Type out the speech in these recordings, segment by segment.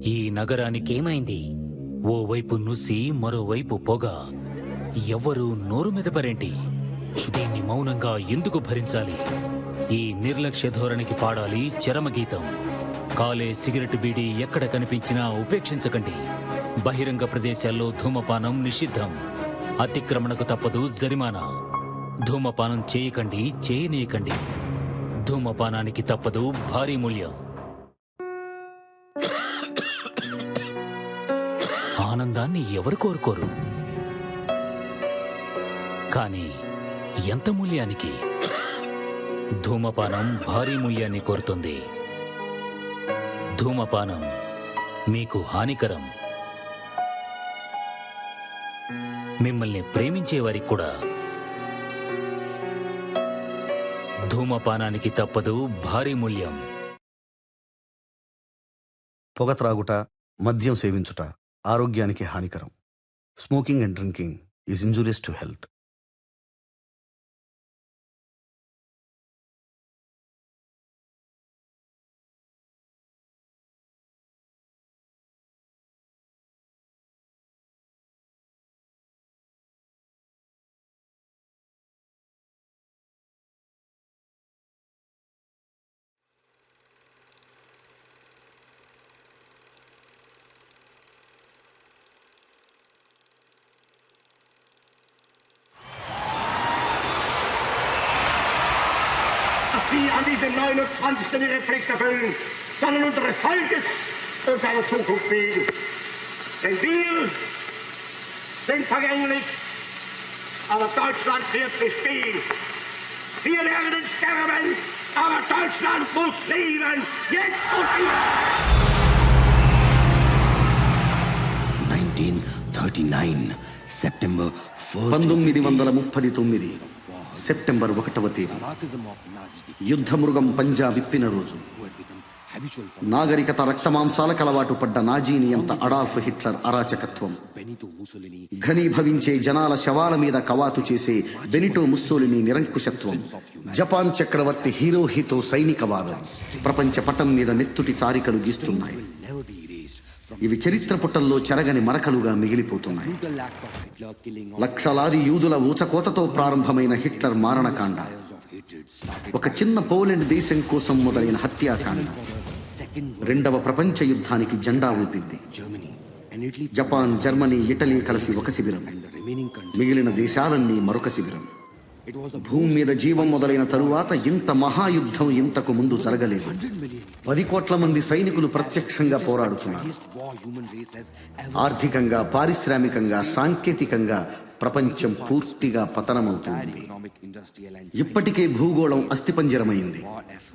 ఈ నగరానికేమైంది? ఓవైపు నుసి, మరోవైపు పొగ. ఎవ్వరూ నోరు మెదపరేంటి? దీన్ని మౌనంగా ఎందుకు భరించాలి? ఈ నిర్లక్ష్య ధోరణికి పాడాలి చరమగీతం. కాలే సిగరెట్ బీడీ ఎక్కడ కనిపించినా ఉపేక్షించకండి. బహిరంగ ప్రదేశాల్లో ధూమపానం నిషిద్ధం. అతిక్రమణకు తప్పదు జరిమానా. ధూమపానం చేయకండి, చేయనీయకండి. ధూమపానానికి తప్పదు భారీ మూల్యం. ఆనందాన్ని ఎవరు కోరుకోరు? కానీ ఎంత మూల్యానికి? ధూమపానం భారీ మూల్యాన్ని కోరుతుంది. ధూమపానం మీకు హానికరం. మిమ్మల్ని ప్రేమించేవారికి కూడా. ధూమపానానికి తప్పదు భారీ మూల్యం. పొగ త్రాగుట, మద్యం సేవించుట ఆరోగ్యానికి హానికరం. Smoking and drinking is injurious to health. Sie an diesem 29. ihre Pflicht erfüllen, sondern unseres Volkes und seiner Zukunft wegen. Denn wir sind vergänglich, aber Deutschland wird bestehen. Wir werden sterben, aber Deutschland muss leben, jetzt und immer. 1939 September 1st. 1939 September 1వ తేదీ యుద్ధమృగం పంజా విప్పిన రోజు. నాగరికత రక్తమాంసాల కలవాటు పడ్డ Nazi నియంత Adolf Hitler అరాచకత్వం, ఘనీభవించే జనాల శవాల మీద కవాతు చేసే బెనిటో ముస్సోలిని నిరంకుశత్వం, జపాన్ చక్రవర్తి హిరోహితో సైనికవాదం ప్రపంచ పటం మీద నెత్తుటి చారికలు గీస్తున్నాయి. ఇవి చరిత్ర పుటల్లో చెరగని మరకలుగా మిగిలిపోతున్నాయి. లక్షలాది యూదుల ఊచకోతతో ప్రారంభమైన హిట్లర్ మారణకాండ, ఒక చిన్న పోలెండ్ దేశం కోసం మొదలైన హత్యాకాండ రెండవ ప్రపంచ యుద్ధానికి జెండా ఊపింది. జపాన్, జర్మనీ, ఇటలీ కలిసి ఒక శిబిరం, మిగిలిన దేశాలన్నీ మరొక శిబిరం. భూమి మీద జీవం మొదలైన తరువాత ఇంత మహాయుద్ధం ఇంతకు ముందు జరగలేదు. 10 కోట్ల మంది సైనికులు ప్రత్యక్షంగా పోరాడుతున్నారు. ఆర్థికంగా, పారిశ్రామికంగా, సాంకేతికంగా ప్రపంచం పూర్తిగా పతనమవుతుంది. ఇప్పటికే భూగోళం అస్థిపంజరమైంది.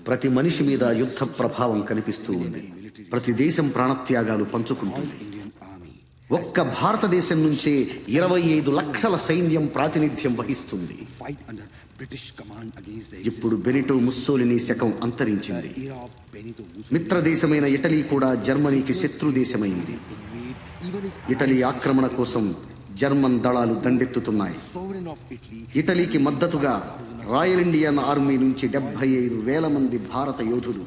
ప్రతి మనిషి మీద యుద్ధ ప్రభావం కనిపిస్తూ ఉంది. ప్రతి దేశం ప్రాణత్యాగాలు పంచుకుంటుంది. ఒక్క భారతదేశం నుంచే 25 లక్షల సైన్యం ప్రాతినిధ్యం వహిస్తుంది. ఇప్పుడు బెనిటో ముస్సోలిని శకం అంతరించింది. మిత్రదేశమైన ఇటలీ కూడా జర్మనీకి శత్రు దేశమైంది. ఇటలీ ఆక్రమణ కోసం జర్మన్ దళాలు దండెత్తుతున్నాయి. ఇటలీకి మద్దతుగా రాయల్ ఇండియన్ ఆర్మీ నుంచి 75,000 మంది భారత యోధులు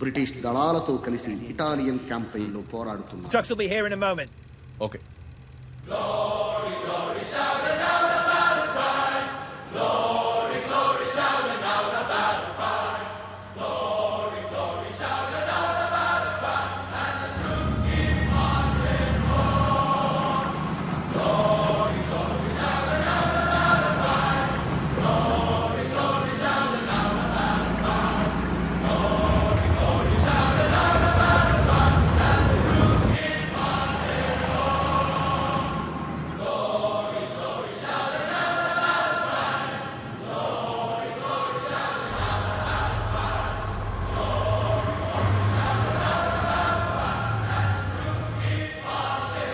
బ్రిటిష్ దళాలతో కలిసి ఇటాలియన్ క్యాంపెయిన్లో పోరాడుతున్నారు. Okay. Glory, glory, shout it out about the pride. Glory, glory, shout it out about the pride. Glory, glory, shout it out about the pride. And the troops keep marching on. Glory, glory, shout it out about the pride. Glory, glory, shout it out about the pride. Glory, glory, shout it out about the pride. And the troops keep marching on. Glory, glory, shout it out about the pride. Glory, glory, shout it out about the pride. Glory, glory, shout it out about the pride. And the troops keep marching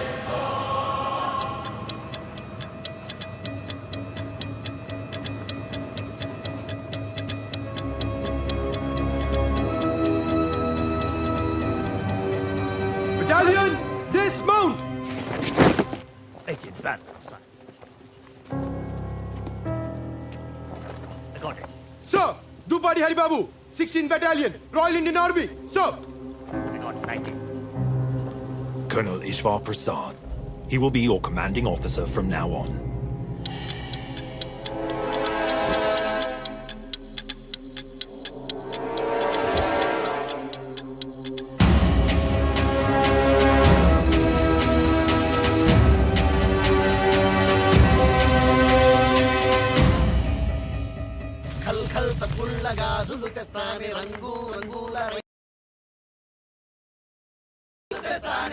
Battalion, dismount! Taking battle, son. I got it. Sir, Dupadi Haribabu, 16th Battalion, Royal Indian Army. Sir, I got 19. Colonel Ishvar Prasad. He will be your commanding officer from now on.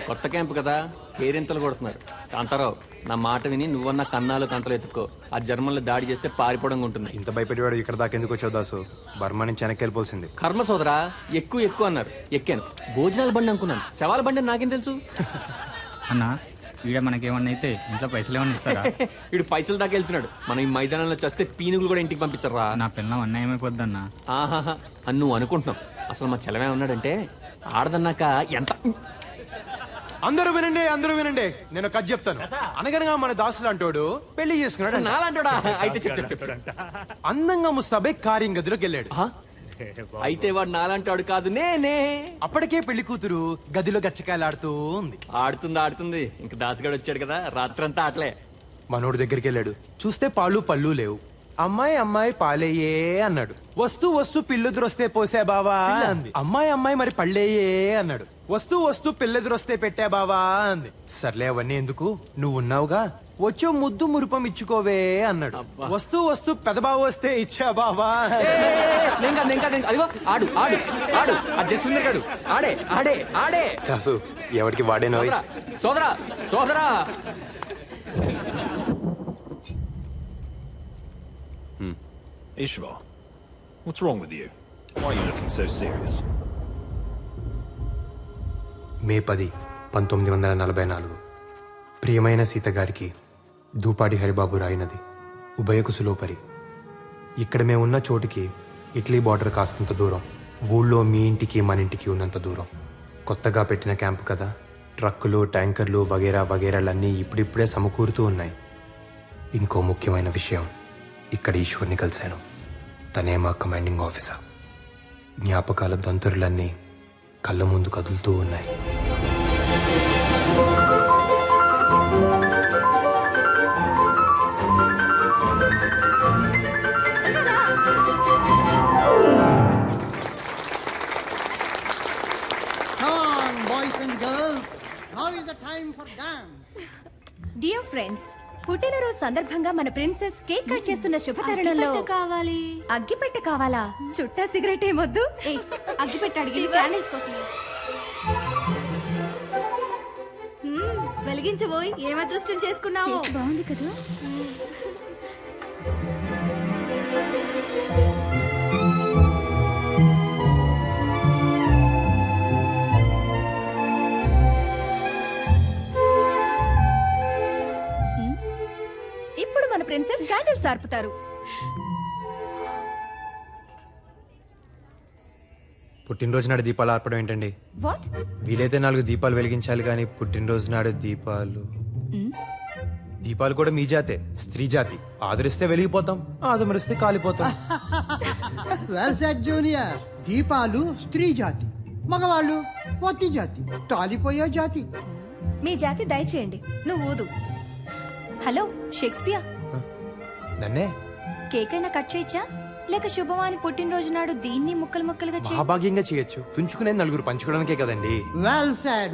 కొత్త camp కదా పేరెంతలు కొడుతున్నారు. కాంతారావు, నా మాట విని నువ్వన్న కన్నాలు కంతలు ఎత్తుకో. ఆ జర్మన్లు దాడి చేస్తే పారిపోవడం ఉంటుంది. ఇంత భయపెట్టేవాడు ఇక్కడ దాకా ఎందుకు వచ్చావు దాసు? బర్మా నుంచి వెనక్కి వెళ్ళిపోతుంది. కర్మ సోదరా, ఎక్కువ అన్నారు. ఎక్కాను. భోజనాల బండి అనుకున్నాను. శవాల బండి అని నాకేం తెలుసు? అన్నా ఈడ మనకేమన్నా అయితే ఇంట్లో పైసలు ఏమన్నా ఇస్తారా? వీడు పైసలు దాకా వెళ్తున్నాడు. మనం ఈ మైదానంలో చేస్తే పీనుగులు కూడా ఇంటికి పంపించరా? నా పిల్లం అన్యాయమైపోద్దన్నా. ఆహాహా అని నువ్వు అనుకుంటున్నావు. అసలు మా చెలవే ఉన్నాడంటే ఆడదన్నాక ఎంత. అందరూ వినండి, నేను కథ చెప్తాను. అనగనగా మన దాసులు అంటోడు పెళ్లి చేసుకున్నాడు. నాలంటాడా? అయితే చెప్పు. అందంగా ముస్తాబై కార్యం గదిలోకి వెళ్ళాడు. అయితే వాడు నాలంటాడు కాదు, నేనే. అప్పటికే పెళ్లి కూతురు గదిలో గచ్చకాయలాడుతూ ఉంది. ఆడుతుంది. ఇంక దాసుగాడు వచ్చాడు కదా, రాత్రంతా ఆటలే. మనోడు దగ్గరికి వెళ్ళాడు. చూస్తే పాలు పళ్ళు లేవు. అమ్మాయి పాలేయే అన్నాడు. వస్తూ పిల్లెదురొస్తే పోసే బావా అంది. అమ్మాయి మరి పళ్ళేయే అన్నాడు. వస్తూ పిల్లెదురొస్తే పెట్టా బావా అంది. సర్లే అవన్నీ ఎందుకు, నువ్వు ఉన్నావుగా, వచ్చో ముద్దు మురుపం ఇచ్చుకోవే అన్నాడు. వస్తూ పెదబావ వస్తే ఇచ్చా బావా. అదిగో ఆడు ఆ జస్విందర్ గాడు ఆడే. దాసు ఎవరికి వాడేనో. సోదరా Ishvar, what's wrong with you? Why are you looking so serious? మే 10, 1944 ప్రియమైన సీత గారికి దూపాడి హరిబాబు రాయినది ఉభయకుసులోపరి. ఇక్కడ మేమున్న చోటికి ఇటలీ బార్డర్ కాస్తంత దూరం. ఊళ్ళో మీ ఇంటికి మన ఇంటికి ఉన్నంత దూరం. కొత్తగా పెట్టిన క్యాంపు కదా, ట్రక్కులు ట్యాంకర్లు వగేరాలన్నీ ఇప్పుడిప్పుడే సమకూరుతూ ఉన్నాయి. ఇంకో ముఖ్యమైన విషయం, ఇక్కడ ఈశ్వర్ని కలిశాను. తనే మా కమాండింగ్ ఆఫీసర్. జ్ఞాపకాల దంతురులన్నీ కళ్ళ ముందు కదులుతూ ఉన్నాయి. డియర్ ఫ్రెండ్స్, పుట్టినరోజు సందర్భంగా మన ప్రిన్సెస్ కేక్ కట్ చేస్తున్న శుభతరుణంలో కావాలి. అగ్గిపెట్టె కావాలా? చుట్టా సిగరెట్ ఏమొద్దు. అగ్గిపెట్టె అడిగి క్యాండిల్స్ కోసం వెలిగించబోయి ఏం అదృష్టం చేసుకున్నావు. బాగుంది కదా. ఇప్పుడు మన ప్రిన్సెస్ క్యాండిల్స్ ఆర్పుతారు. పుట్టినరోజు నాడు దీపాలు ఆర్పడం ఏంటండి? వాట్? వీలైతే 4 దీపాలు వెలిగించాలి కానీ పుట్టినరోజు నాడు దీపాలు కూడా మీ జాతే, స్త్రీ జాతి. ఆదరిస్తే వెలిగిపోతాం, ఆదమరిస్తే కాలిపోతాం. Well said junior. దీపాలు స్త్రీ జాతి, మగవాళ్ళు పొత్తి జాతి, కాలిపోయే జాతి. మీ జాతి దయచేయండి. నువ్వు ఊదు. హలో షేక్స్పియర్, నన్నే కేక్ అయినా కట్ చేయొచ్చా? లేక శుభవాని పుట్టినరోజు నాడు దీన్ని ముక్కలుగా మహాభాగ్యంగా చేయొచ్చు. తుంచుకునేది 4 పంచుకోవడానికే కదండి. Well said.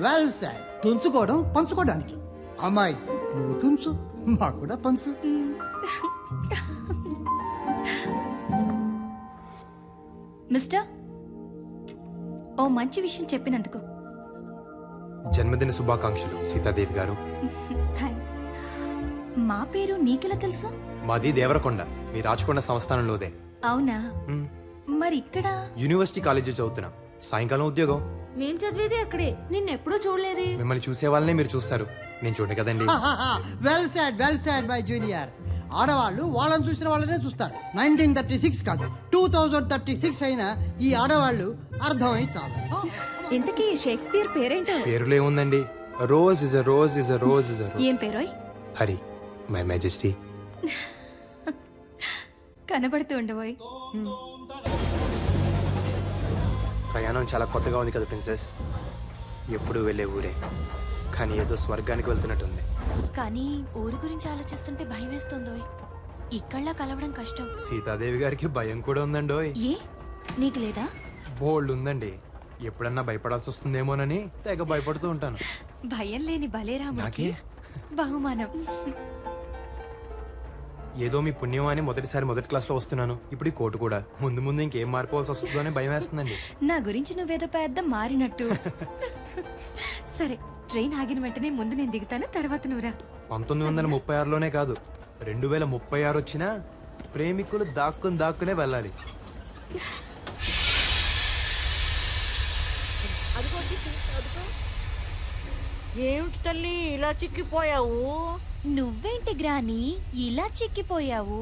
తుంచుకోవడం పంచుకోవడానికి. అమ్మాయి నువ్వు తుంచు, మాకు కూడా పంచు. మిస్టర్, ఓ మంచి విషయం చెప్పినందుకు. జన్మదిన శుభాకాంక్షలు సీతాదేవి గారు. మా పేరు నీకెలా తెలుసు? మాది దేవరకొండ, మీ రాచకొండ సంస్థానంలోదే. అవునా? మరి ఇక్కడ యూనివర్సిటీ కాలేజీ చదువుతున్నా. సాయంకాలం ఉద్యోగం. మేం చదివేది అక్కడే. నిన్నెప్పుడూ చూడలేదే. మిమ్మల్ని చూసే వాళ్ళనే మీరు చూస్తారు, నేను చూడండి కదండి. Well said my junior. ఆడవాళ్ళు వాళ్ళని చూసిన వాళ్ళనే చూస్తారు. 1936 కాదు, 2036 అయినా ఈ ఆడవాళ్ళు అర్థమై చాలు. ఇంతకీ షేక్స్పియర్ పేరేంటో? పేరులో ఏముందండి? Rose is a rose is a rose is a rose. ఏం పేరోయ్? Hari, my majesty. కనబడుతూ ఉండబోయ్. ప్రయాణం చాలా కొత్తగా ఉంది కదా ప్రిన్సెస్. ఎప్పుడు వెళ్ళే ఊరే. కానీ ఏదో స్వర్గానికి వెళ్తున్నట్టుంది. కానీ ఊరి గురించి ఆలోచిస్తుంటే భయం వేస్తుందో. ఇక్కడ్లా కలవడం కష్టం. సీతాదేవి గారికి భయం కూడా ఉందండోయ్. ఏ నీకు లేదా? బోల్డ్ ఉందండి. ఎప్పుడన్నా భయపడాల్సి వస్తుందేమోనని తెగ భయపడుతూ ఉంటాను. భయం లేని బలేరాముడికి బహుమానం. ఏదో మీ పుణ్యం అని మొదటిసారి మొదటి క్లాస్లో వస్తున్నాను. ఇప్పుడు ఈ కోటు కూడా. ముందు ముందు ఇంకేం మారిపోవాల్సి వస్తుందో అని భయం వేస్తుందండి. నా గురించి నువ్వేదో పెద్ద మారినట్టు. సరే, ట్రైన్ ఆగిన వెంటనే ముందు నేను దిగుతాను, తర్వాత నువ్వురా. 1936లోనే కాదు, 2036 వచ్చినా ప్రేమికులు దాక్కునే వెళ్ళాలి. ఏమిటి తల్లి ఇలా చిక్కిపోయావు? నువ్వేంటి గ్రాని ఇలా చిక్కిపోయావు?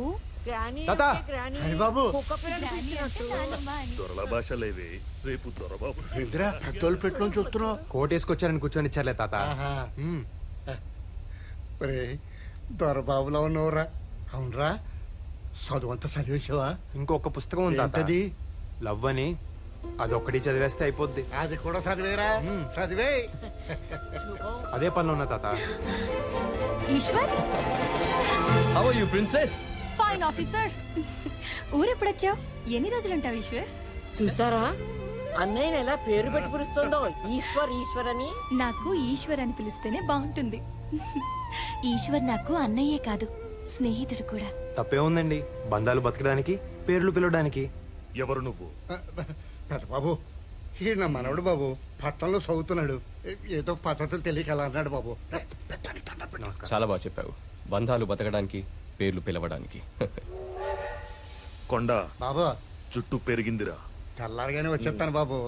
బాబు దొరల భాష లేవే రేపు దొరబాబు పెద్దోళ్ళు పెట్టుకొని చూస్తున్నావు. కోటేసుకొచ్చారని కూర్చొని ఇచ్చారులే తాత. దొరబాబులో ఉన్నవరా? అవునరా, చదువు అంతా చదివేసావా? ఇంకొక పుస్తకం ఉంది తాత, లవ్ అని. అదొక్కటి చదివేస్తే అయిపోద్ది. అది కూడా చదివేరా? చదివే. అదే పనిలో ఉన్నా తాత. Eshwar, how are you princess? Fine officer. ఊరెప్పుడొచ్చావు? ఎన్ని రోజులుంటావు ఈశ్వర్? చూసారా అన్నయ్య ఎలా పేరు పెట్టి పిలుస్తుందో, ఈశ్వర్ ఈశ్వర్ అని. నాకు ఈశ్వర్ అని పిలిస్తేనే బాగుంటుంది. ఈశ్వర్ నాకు అన్నయ్యే కాదు, స్నేహితుడు కూడా. తప్పే ఉందండి, బంధాలు బతకడానికి, పేర్లు పిలవడానికి. ఎవరు నువ్వు? పెద్ద బాబు, ఈ నా మనవడు బాబు పట్టణంలో చదువుతున్నాడు. ఏదో పద్ధతులు తెలియక అలా అన్నాడు బాబు. చాలా బాగా చెప్పావు. బంధాలు బతకడానికి, పేర్లు పిలవడానికి. కొండ బాబు జుట్టు పెరిగిందిరా. తెల్లారగానే వచ్చేస్తాను బాబు.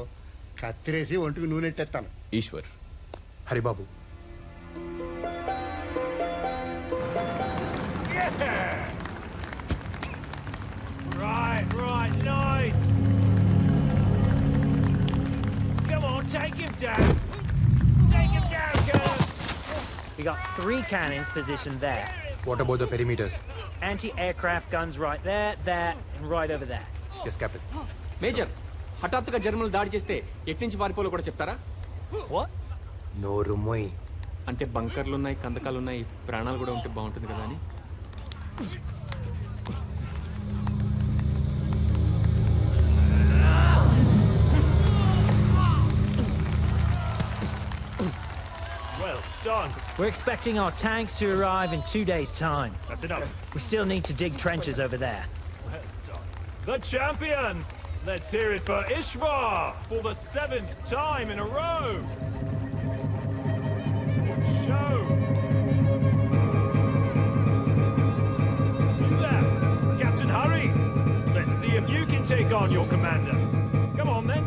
కత్తిరేసి ఒంటికి నూనె ఎట్టేస్తాను. Eshwar. Haribabu. Right, nice. Come on, take him down. Take him down, girl. We got 3 cannons positioned there. What about the perimeters? Anti-aircraft guns right there, there, and right over there. Yes, Captain. Major, హఠాత్తుగా జర్మన్లు దాడి చేస్తే ఎట్నుంచి పారిపోలో కూడా చెప్తారా? నోరు మొయ్. అంటే బంకర్లు ఉన్నాయి, కందకాలు ఉన్నాయి, ప్రాణాలు కూడా ఉంటే బాగుంటుంది కదా అని. Well done. We're expecting our tanks to arrive in 2 days' time. That's enough. We still need to dig trenches over there. Well done. The champions! Let's hear it for Ishvar for the 7th time in a row. Good show. You there, Captain Hurry. Let's see if you can take on your commander. Come on then.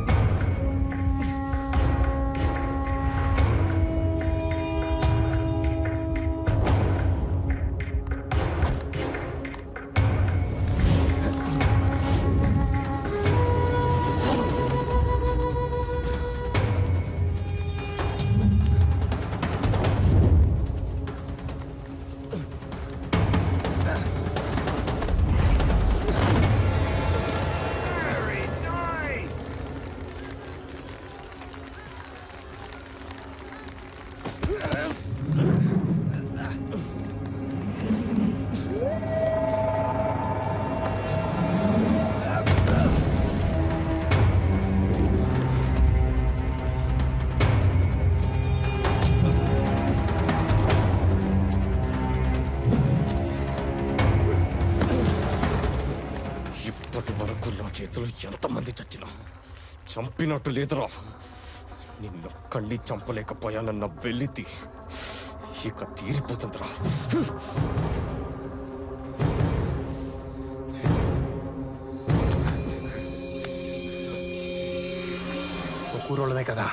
చేతులు ఎంతమంది చచ్చినా చంపినట్టు లేదురా. నిన్ను కళ్ళి చంపలేకపోయానన్న వెలితి ఇక తీరిపోతుందిరా. కూరోళ్ళమే కదా,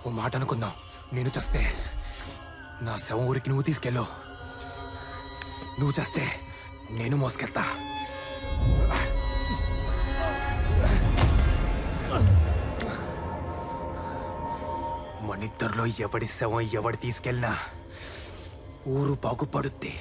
ఓ మాట అనుకుందాం. నేను చస్తే నా శవం ఊరికి నువ్వు తీసుకెళ్ళు, నువ్వు చస్తే నేను మోసుకెళ్తా. మనిద్దరిలో ఎవడి శవం ఎవడి తీసుకెళ్ళినా ఊరు బాగుపడుద్ది.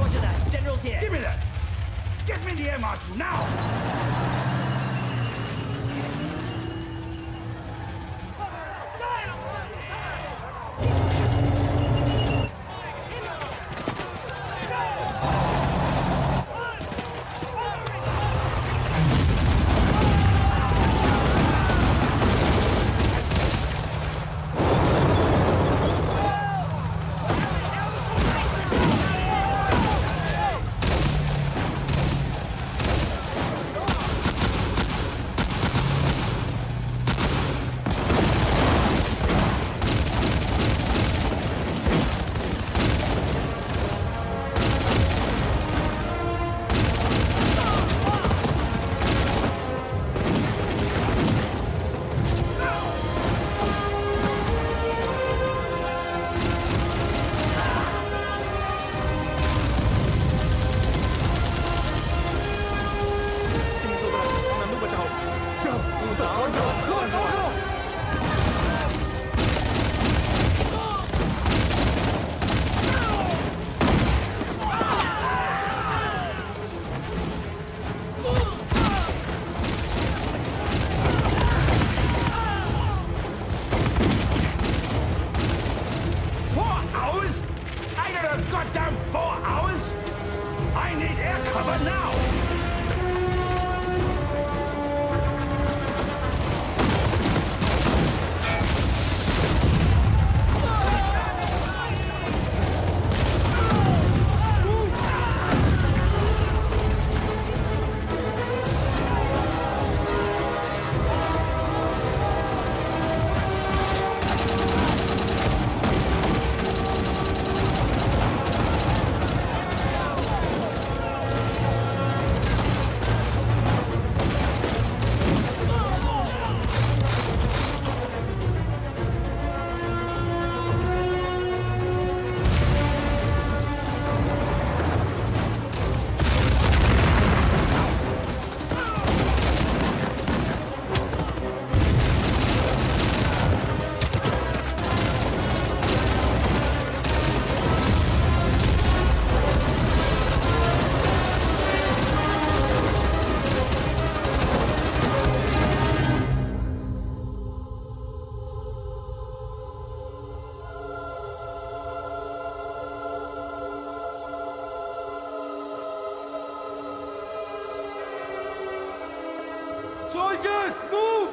Roger that. General's here. Give me that. Get me the air marshal now. Goddamn 4 hours? I need air cover now! Soldiers, move!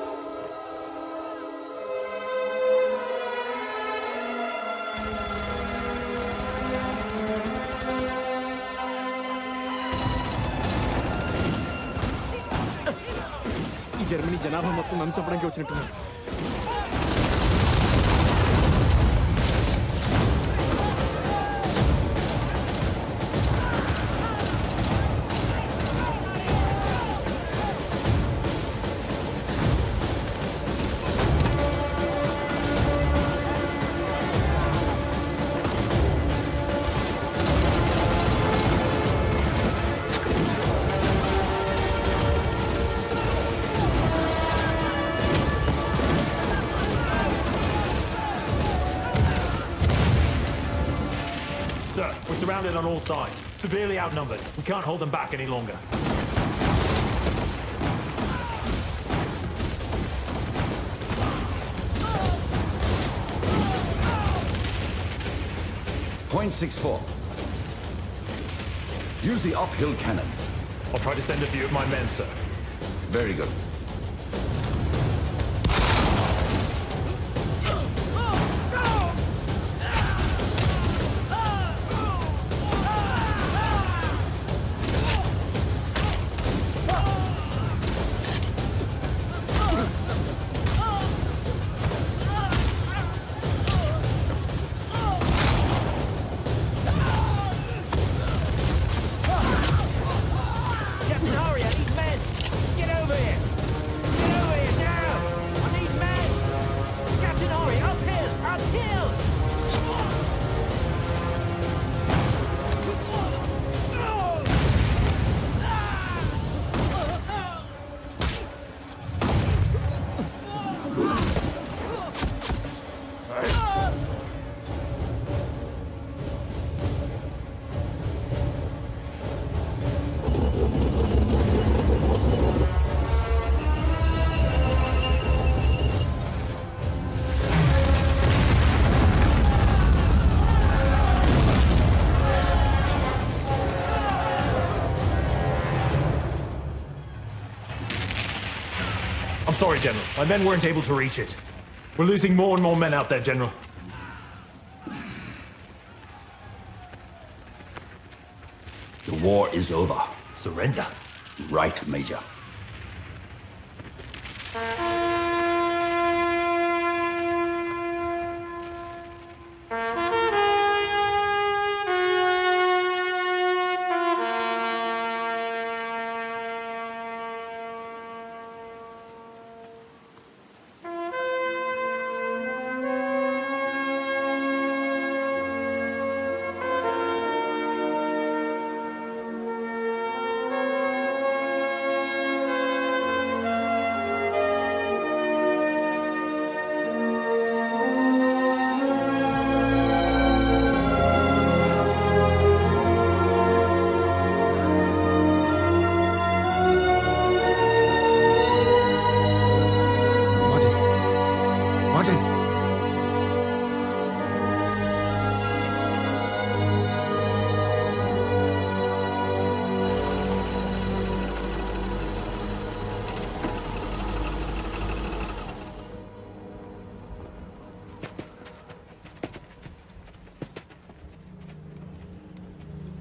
ఈ జర్మనీ జనాభా మొత్తం నన్ను చంపడానికి వచ్చినట్టున్నారు. Sir, we're surrounded on all sides. Severely outnumbered. We can't hold them back any longer. Point 64. Use the uphill cannons. I'll try to send a few of my men, sir. Very good. Captain, hurry! I need men! Get over here! I'm sorry, General. My men weren't able to reach it. We're losing more and more men out there, General. The war is over. Surrender. Right, Major.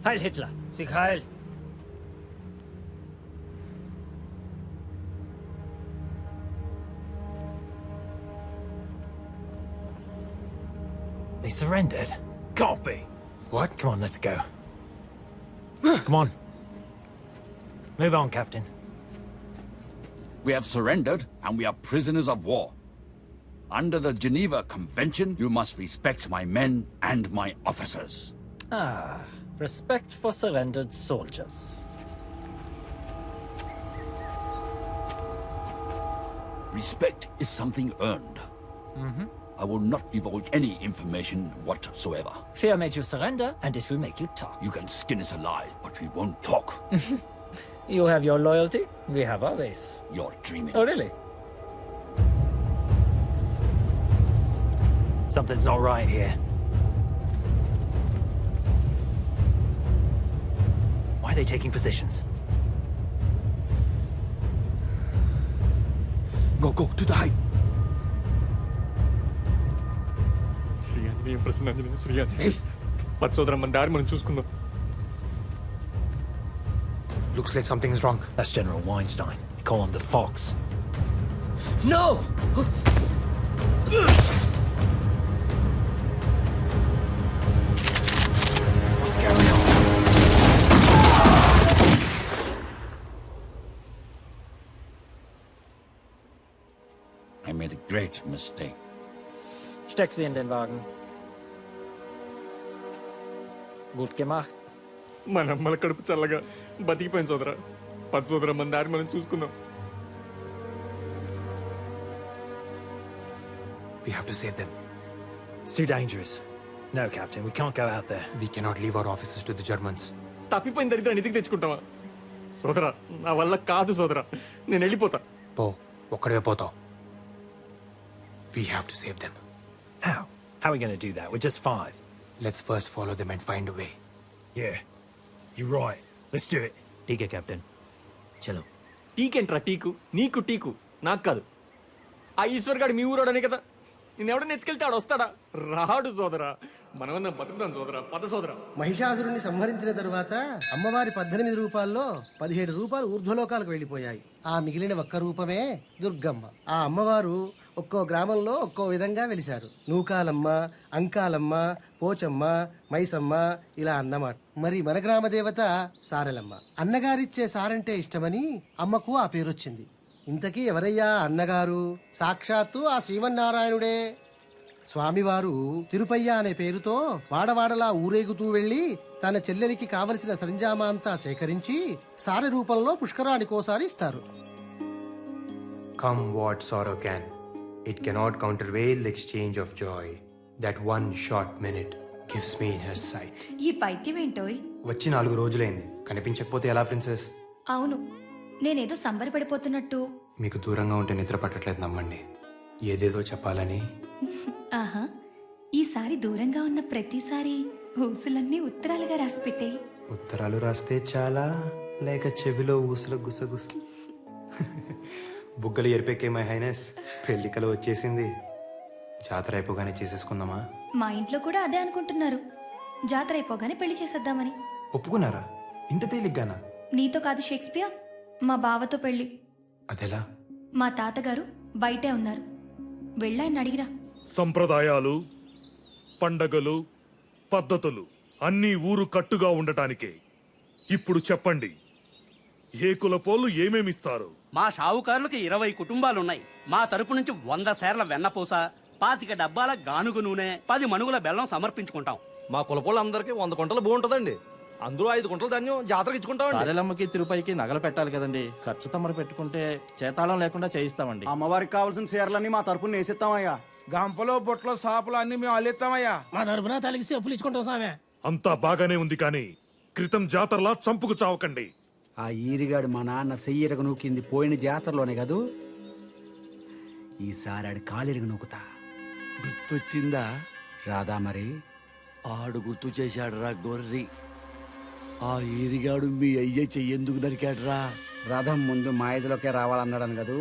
Heil Hitler! Sieg heil! They surrendered? Can't be. What? Come on, let's go. Come on. Move on, Captain. We have surrendered, and we are prisoners of war. Under the Geneva Convention, you must respect my men and my officers. Ah, respect for surrendered soldiers. Respect is something earned. Mm-hmm. I will not divulge any information whatsoever. Fear made you surrender, and it will make you talk. You can skin us alive, but we won't talk. You have your loyalty, we have our ways. You're dreaming. Oh, really? Something's not right here. Why are they taking positions? Go, to the height. Shri Anjaneyam ప్రసన్నాంజనేయం Shri Anjaneyam పచ్చోదరం మన దారి మనం చూసుకుందాం. Looks like something is wrong. That's General Weinstein. Call him the Fox. No! What's going on? I made a great mistake. Steck sie in den Wagen. Gut gemacht. మన అమ్మల కడుపు చల్లగా బతికిపోయింది సోదరా. పది సోదరా మన దారి మనం చూసుకుందాం. We have to save them. It's too dangerous. No, Captain, we can't go out there. We cannot leave our officers to the Germans. తప్పిపోయిన దరిద్రాన్ని ఇంటికి తెచ్చుకుంటావా? సోదరా నా వల్ల కాదు సోదరా. నేను వెళ్ళిపోతా. పో, ఒక్కడే పోతావు. We have to save them. How? How are we going to do that? We're just 5. Let's first follow them and find a way. Yeah, you're right. Let's do it. ठीक है कैप्टन चलो. టీకేంట్రా టీకు? నీకు teak, నాకు కాదు. ఆ ఈశ్వర్ గాడు మీ ఊరోడనే కదా. నేను ఎవడన్నా ఎత్తుకెళ్తే ఆడు వస్తాడా? రాడు సోదరా. మనమన్నా బతుకుతాం సోదరా. పద సోదరా. మహిషాసురుణ్ణి సంహరించిన తరువాత అమ్మవారి 18 రూపాల్లో 17 రూపాయలు ఊర్ధ్వలోకాలకు వెళ్ళిపోయాయి. ఆ మిగిలిన ఒక్క రూపమే దుర్గమ్మ. ఆ అమ్మవారు ఒక్కో గ్రామంలో ఒక్కో విధంగా వెలిశారు. నూకాలమ్మ, అంకాలమ్మ, పోచమ్మ, మైసమ్మ ఇలా అన్నమాట. మరి మన గ్రామ దేవత సారెలమ్మ. అన్నగారిచ్చే సారంటే ఇష్టమని అమ్మకు ఆ పేరొచ్చింది. ఇంతకీ ఎవరయ్యా అన్నగారు? సాక్షాత్తు ఆ శ్రీమన్నారాయణుడే. స్వామివారు తిరుపయ్య అనే పేరుతో వాడవాడలా ఊరేగుతూ వెళ్లి తన చెల్లెలికి కావలసిన సరంజామా అంతా సేకరించి సారె రూపంలో పుష్కరానికోసారి ఇస్తారు. Come what sorrow can, it cannot countervail the exchange of joy. That one short minute gives me in her sight. ఈ పైత్యం ఏంటోయ్? వచ్చి 4 రోజులైంది. కనిపించకపోతే ఎలా ప్రిన్సెస్? అవును, నేనేదో సంబరపడిపోతున్నట్టు. మీకు దూరంగా ఉంటే నిద్ర పట్టట్లేదు నమ్మండి. ఏదేదో చెప్పాలని. ఆహా, ఈసారి దూరంగా ఉన్న ప్రతిసారి ఊసులన్నీ ఉత్తరాలుగా రాసిపెట్టే. ఉత్తరాలు రాస్తే చాలా, లేక చెవిలో ఊసుల గుసగుస? బుగ్గలు ఎరిపెక్కే మై హైనెస్, పెళ్లికలు వచ్చేసింది. జాతర అయిపోగానే చేసేసుకుందామా? మా ఇంట్లో కూడా అదే అనుకుంటున్నారు, జాతర అయిపోగానే పెళ్లి చేసేద్దామని. ఒప్పుకున్నారా? ఇంత తేలిగ్గానా? నీతో కాదు షేక్స్పియర్, మా బావతో పెళ్లి. అదెలా? మా తాతగారు బయటే ఉన్నారు, వెళ్ళాయని అడిగిరా. సంప్రదాయాలు, పండగలు, పద్ధతులు అన్నీ ఊరు కట్టుగా ఉండటానికే. ఇప్పుడు చెప్పండి, ఏ కులపోళ్ళు ఏమేమిస్తారు? మా షావుకారులకి 20 కుటుంబాలున్నాయి. మా తరపు నుంచి 100 సేర్ల వెన్నపూస, 25 డబ్బాల గానుగు నూనె, 10 మణుగుల బెల్లం సమర్పించుకుంటాం. మా కులపోళ్ళందరికీ 100 కుంటలు బాగుంటుందండి. అందులో 5 కుంటలు ధాన్యం జాతరకి ఇచ్చుకుంటామండి. సారెలమ్మకి తిరుపతికి నగలు పెట్టాలి కదండి, ఖర్చు తమరు పెట్టుకుంటే చేతాళం లేకుండా చేయిస్తామండి. అమ్మవారికి కావాల్సిన చీరలన్నీ మా తరపున వేసిస్తామయ్యా. గంపలో బొట్లో సాపులు అన్ని మేము అల్లిస్తామయ్యా. మా తరపున తలిగి చెప్పులు ఇచ్చుకుంటాం సామె. అంతా బాగానే ఉంది, కానీ క్రితం జాతరలా చంపుకు చావకండి. ఆ ఈరిగాడు మా నాన్న సెయ్యరగ నూకింది పోయిన జాతరలోనే కదూ. ఈసారి ఆడి కాలిరగ నూకుతా. గుర్తొచ్చిందా? రాదా మరి? ఆడు గుర్తు చేశాడు రా గొర్రి. ఆ ఈరిగాడు మీ అయ్య చెయ్యేందుకు నరికాడురా? రథం ముందు మా ఇదిలోకే రావాలన్నాడని కదూ.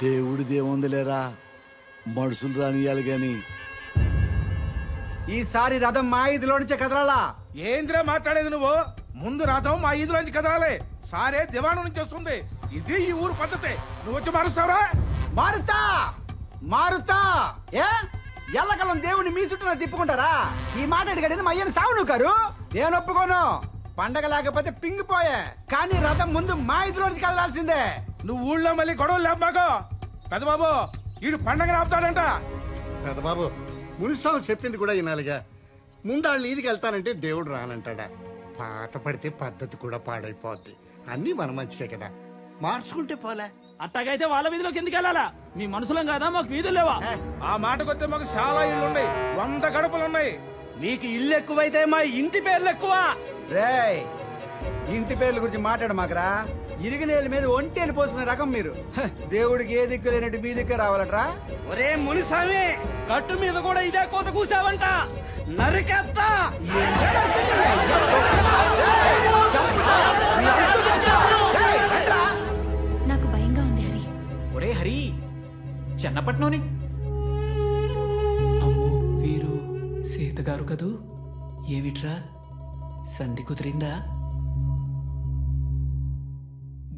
దేవుడిదేముందిలేరా, మనుషులు రానియాలి గాని. ఈసారి రథం మా ఇదిలో నుంచే కదలాలా. ఏంద్రా మాట్లాడేది నువ్వు? ముందు రథం మా ఈదులోంచి కదలాలి. సారే దివాణం నుంచి వస్తుంది. ఇది ఈ ఊరు పద్ధతి. నువ్వు వచ్చి మారుస్తావురా? మారుతా మారుతా. ఏ ఎల్లకలం దేవుని మీ చుట్టూ తిప్పుకుంటారా? ఈ మాట అడిగేది మా అయ్యని సావు నువ్వు. నేను ఒప్పుకోను. పండగ లేకపోతే పింగిపోయే, కానీ రథం ముందు మా ఇదిలో నుంచి కదలాల్సిందే. నువ్వు ఊళ్ళో మళ్ళీ గొడవలు లేవు మాకు. పెద్దబాబు, ఈడు పండగ ఆపుతాడంట. పెద్దబాబు, మునిస్వామి చెప్పింది కూడా వినాలిగా. ముందాళ్ళు ఈదికి వెళ్తానంటే దేవుడు రానంటాడా? పాత పడితే పద్ధతి కూడా పాడైపోద్ది. అన్నీ మన మంచికే కదా, మార్చుకుంటే పోలే. అట్టగైతే వాళ్ళ వీధిలోకి ఎందుకు వెళ్ళాలా? మీ మనుషులం కదా, మాకు వీధులు లేవా? ఆ మాటకొస్తే మాకు చాలా ఇళ్ళు ఉన్నాయి, 100 గడపలున్నాయి. నీకు ఇల్లు ఎక్కువైతే మా ఇంటి పేర్లు ఎక్కువ. రేయ్, ఇంటి పేర్ల గురించి మాట్లాడు మాకరా. ఇరిగినేళ్ళ మీద ఒంటేలు పోసుకునే రకం మీరు. దేవుడికి ఏ దిక్కు లేనట్టు మీ దిక్కు రావాలట్రా. ఒరే మునిస్వామి, గట్టు మీద కూడా ఇదే కోత కూసావంట, నరికేస్తా. నాకు భయంగా ఉంది హరి. ఒరే హరి, చెన్నపట్నంని. అమ్మో, వీరు సీతగారు కదూ. ఏమిట్రా, సంధి కుదిరిందా?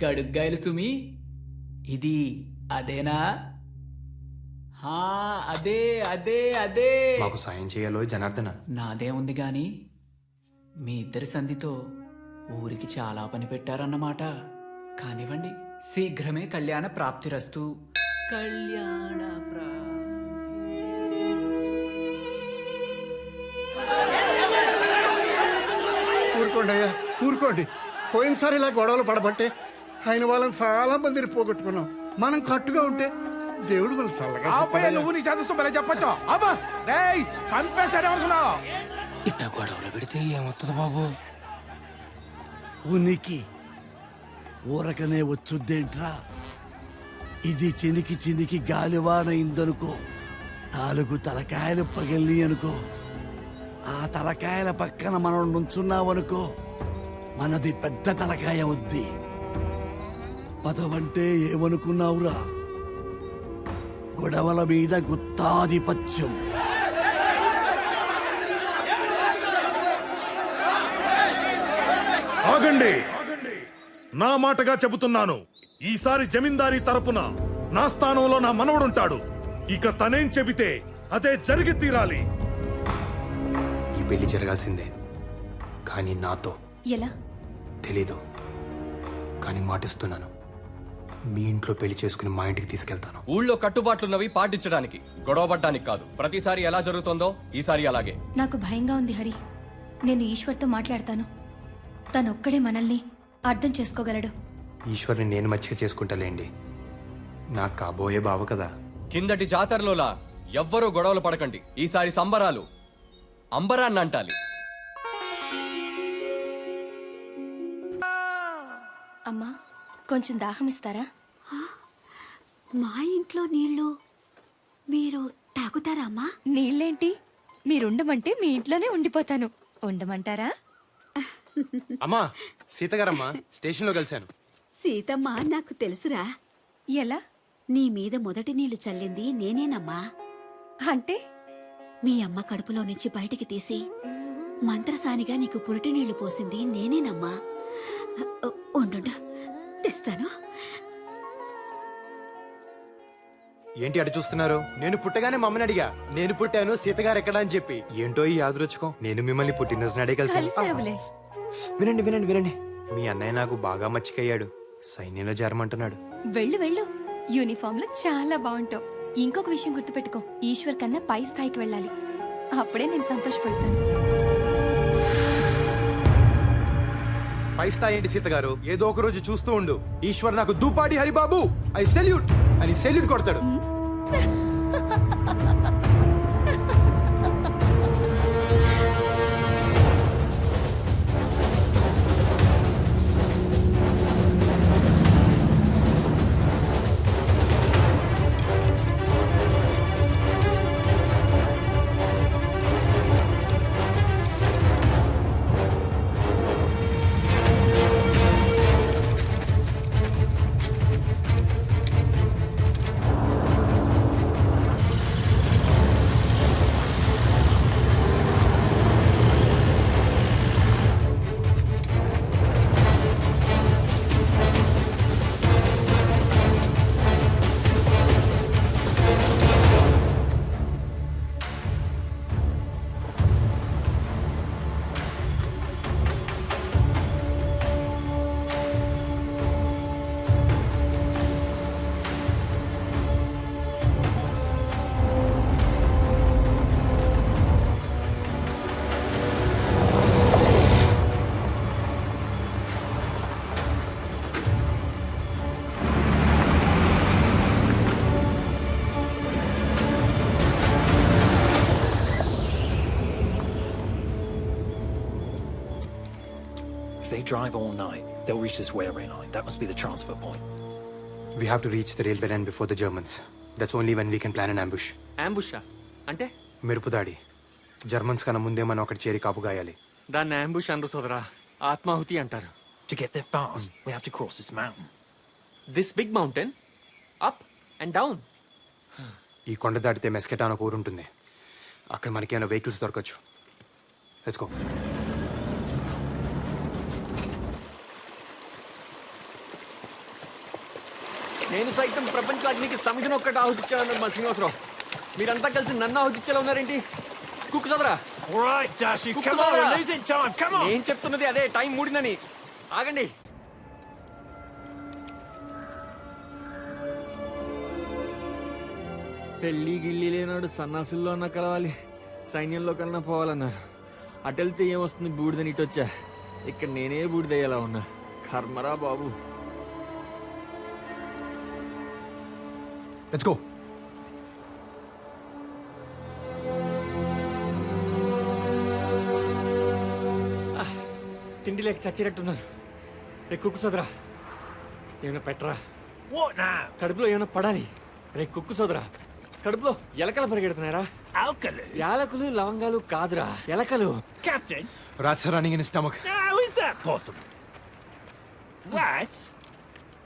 గడుగ్గాయలు సుమి, ఇది అదేనా? అదే అదే అదే. మాకు సాయం చేయాలో జనార్దన. నాదే ఉంది గాని మీ ఇద్దరి సంధితో ఊరికి చాలా పని పెట్టారన్నమాట. కానివ్వండి, శీఘ్రమే కళ్యాణ ప్రాప్తిరస్తు. కళ్యాణ ఊరుకోండి అయ్యా, ఊరుకోండి. పోయినసారి ఇలా గొడవలు పడబట్టే ఆయన వాళ్ళని చాలా మందిని పోగొట్టుకున్నాం. మనం కట్టుగా ఉంటే దేవుడు మన చల్లగా. నువ్వు నీ చదువుతూ మళ్ళీ చెప్పొచ్చు. అబ్బా రేయ్, చంపేశాడు అనుకున్నావు. ఇట్ట గొడవలు పెడితే ఏమొస్తుంది బాబు? ఉనికి ఊరకనే వచ్చుద్దేంట్రా? ఇది చినికి చినికి గాలివాన ఇందనుకో, 4 తలకాయలు పగిలి అనుకో, ఆ తలకాయల పక్కన మనం నుంచున్నావనుకో, మనది పెద్ద తలకాయ వద్ది. పదవంటే ఏమనుకున్నావురా? గొడవల మీద గుత్తాధిపత్యం. ఆగండి, నా మాటగా చెబుతున్నాను. ఈసారి జమీందారీ తరపున నా స్థానంలో నా మనవడుంటాడు. ఇక తనేం చెబితే అదే జరిగి తీరాలి. ఈ పెళ్లి జరగాల్సిందే, కానీ నాతో. ఎలా? తెలీదు, కానీ మాటిస్తున్నాను. మీ ఇంట్లో పెళ్లి చేసుకుని మా ఇంటికి తీసుకెళ్తాను. ఊళ్ళో కట్టుబాట్లున్నవి పాటించడానికి, గొడవపడ్డానికి కాదు. ప్రతిసారి ఎలా జరుగుతుందో ఈసారి అలాగే. నాకు భయంగా ఉంది హరి. నేను ఈశ్వర్తో మాట్లాడతాను. తనొక్కడే మనల్ని అర్థం చేసుకోగలడు. ఈశ్వర్ని నేను మచ్చిక చేసుకుంటాలేండి, నాకు కాబోయే బావ కదా. కిందటి జాతరలోలా ఎవ్వరూ గొడవలు పడకండి. ఈసారి సంబరాలు అంబరాన్ని అంటాలి. అమ్మా, కొంచెం దాహం ఇస్తారా? మా ఇంట్లో నీళ్లు మీరు తాగుతారా అమ్మా? నీళ్ళేంటి, మీరుండమంటే మీ ఇంట్లోనే ఉండిపోతాను. ఉండమంటారా? అమ్మా, సీతగారమ్మా స్టేషన్లో కలిశాను. సీతమ్మ నాకు తెలుసురా. ఎలా? నీ మీద మొదటి నీళ్లు చల్లింది నేనేనమ్మా. అంటే మీ అమ్మ కడుపులో నుంచి బయటికి తీసి మంత్రసానిగా నీకు పురిటి నీళ్లు పోసింది నేనేనమ్మా. ఉండు, తెస్తాను. ఏంటి అటు చూస్తున్నారు? నేను పుట్టగానే మమ్మని అడిగా, నేను పుట్టాను సీతగారు ఎక్కడా అని చెప్పి. ఏంటో ఈ యాదృచ్ఛికం, నేను మిమ్మల్ని పుట్టినరోజు నాడే కలిసాను. వినండి వినండి వినండి, మీ అన్నయ్య నాకు బాగా మచ్చికయ్యాడు, సైన్యంలో చేరమంటున్నాడు. వెళ్ళు వెళ్ళు, యూనిఫామ్ లో చాలా బాగుంటావు. ఇంకొక విషయం గుర్తుపెట్టుకో, ఈశ్వర్ కన్నా పై స్థాయికి వెళ్ళాలి, అప్పుడే నేను సంతోషపడతాను. పై స్థాయి ఏంటి సీత గారు? ఏదో ఒక రోజు చూస్తూ ఉండు, ఈశ్వర్ నాకు దూపాటి హరిబాబు ఐ సెల్యూట్ అని సెల్యూట్ కొడతాడు. If they drive all night, they'll reach this railway line. That must be the transfer point. We have to reach the railway line before the Germans. That's only when we can plan an ambush. Ambush? అంటే మెరుపు దాడి. Germans కన్నా ముందే మనం అక్కడ చేరి కాపు గాయాలి. దాన్ని ambush అనరు సోదరా, ఆత్మాహుతి అంటారు. To get there fast, we have to cross this mountain. This big mountain? Up and down? ఈ కొండ దాటితే మెస్కెటా అని ఒక ఊరు ఉంటుంది. అక్కడ మనకి ఏమైనా వెహికల్స్ దొరకచ్చు. Let's go. నేను సైతం ప్రపంచానికి సమితిని ఒక్కటి ఆహుతిచ్చాను మా శ్రీనివాసరావు. మీరంతా కలిసి నన్ను ఆహుతిచ్చేలా ఉన్నారేంటి? కుక్కు సదరా. Right, Dashi, come on, we're losing time. Come on. నేను చెప్తున్నది అదే, టైం మూడిందని. ఆగండి. పెళ్లి గిళ్ళి లేనాడు సన్నాసుల్లో అన్న కలవాలి, సైన్యంలో కన్నా పోవాలన్నారు. అటెళ్తే ఏమొస్తుంది బూడిదని ఇటొచ్చా. ఇక్కడ నేనే బూడిదయ్యేలా ఉన్నా. కర్మరా బాబు. Let's go. తిండి లేక చచ్చినట్టున్నారు. రే కుక్కు సోదరా, ఏమైనా పెట్టరా. What now? కడుపులో ఏమైనా పడాలి. రే కుక్కు సోదరా, కడుపులో ఎలకలు పరిగెడుతున్నారా? Alkali? యాలకులు లవంగాలు కాదురా, ఎలకలు. Captain? Rats are running in his stomach. How is that possible? Rats?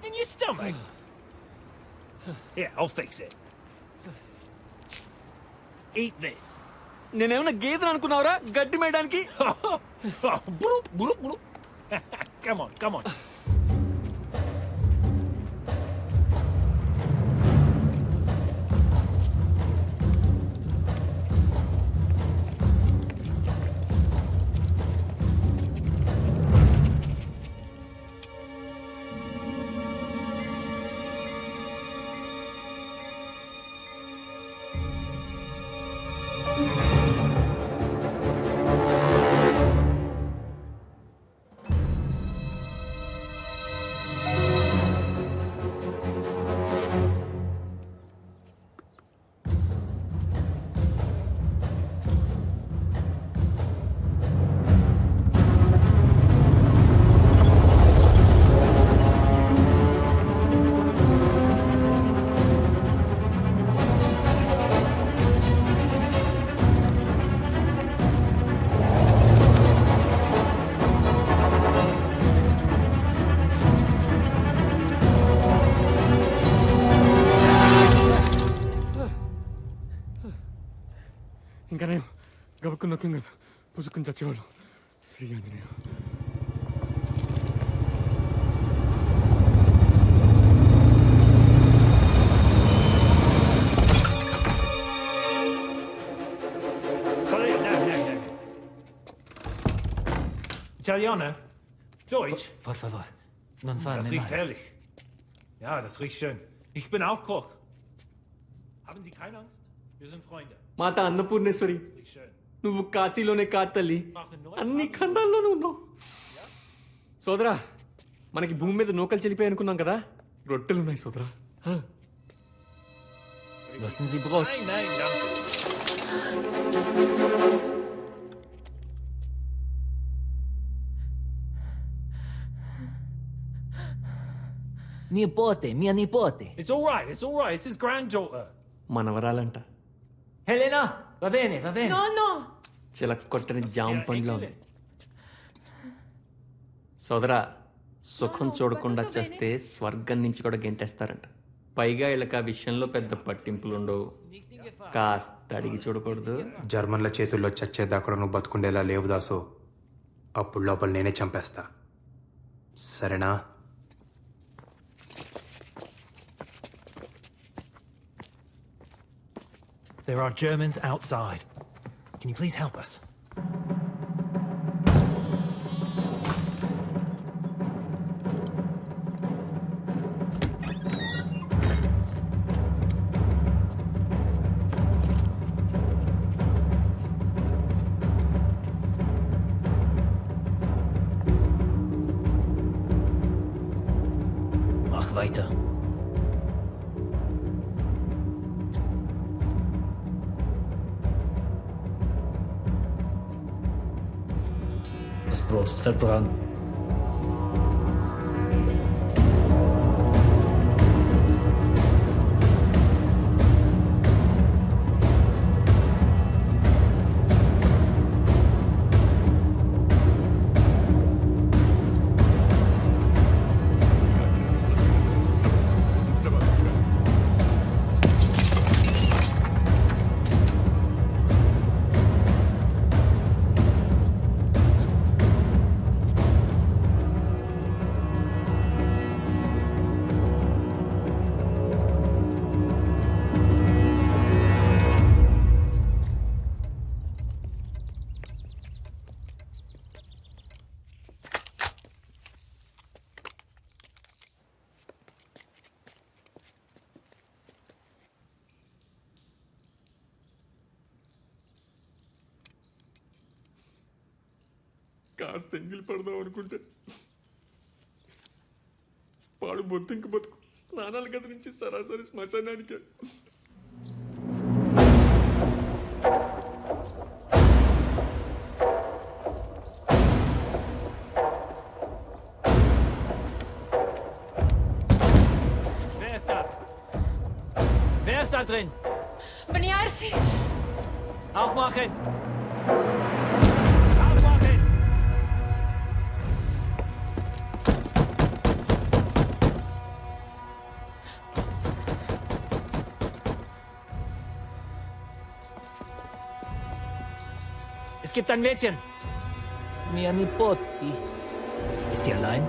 In your stomach? Here, I'll fix it. Eat this. నేనేమన్నా గేదెలు అనుకున్నావురా గడ్డి మేయడానికి? Come on, come on. ఇంకానే గబుక్కుని నొక్కం కదా పుసుక్కుని చచ్చేవాళ్ళు. Shri Anjaneya. Italiano? Deutsch? Por favor, non farne Das riecht male. herrlich. Ja, das riecht schön. Ich bin auch Koch. Haben Sie keine Angst? Wir sind Freunde. మాత Annapurneshwari, Riecht schön. నువ్వు కాశీలోనే కాదు తల్లి, అన్ని ఖండాల్లోనూ ఉన్నావు. సోదరా, మనకి భూమి మీద నూకలు చెల్లిపోయి అనుకున్నాం కదా, రొట్టెలున్నాయి సోదరా. Möchten Sie Brot? Nein, nein, danke. Nipote, mia nipote. It's all right, it's all right. It's his granddaughter. మనవరాలంట. Helena, va bene, va bene. No, no. చిలక్కొట్టని జామ పండ్లో ఉంది. సోదరా, సుఖం చూడకుండా చేస్తే స్వర్గం నుంచి కూడా గెంటేస్తారంట. పైగా వీళ్ళకి ఆ విషయంలో పెద్ద పట్టింపులు ఉండవు. కాస్త అడిగి చూడకూడదు. జర్మన్ల చేతుల్లో చచ్చేదాకా నువ్వు బతుకుండేలా లేవు దాసు. అప్పుడు లోపల నేనే చంపేస్తా. సరేనా? There are Germans outside. Can you please help us? Mach weiter. Das Brot ist verbrannt. కాస్త ఎంగిలి పడదాం అనుకుంటే పాడు బొత్తింక బతుకు. స్నానాల గది నుంచి సరాసరి శ్మశానానికి. Wer ist da? Wer ist da drin? Beniarsi. Aufmachen! Es gibt ein Mädchen. Mia Nipoti. Ist die allein?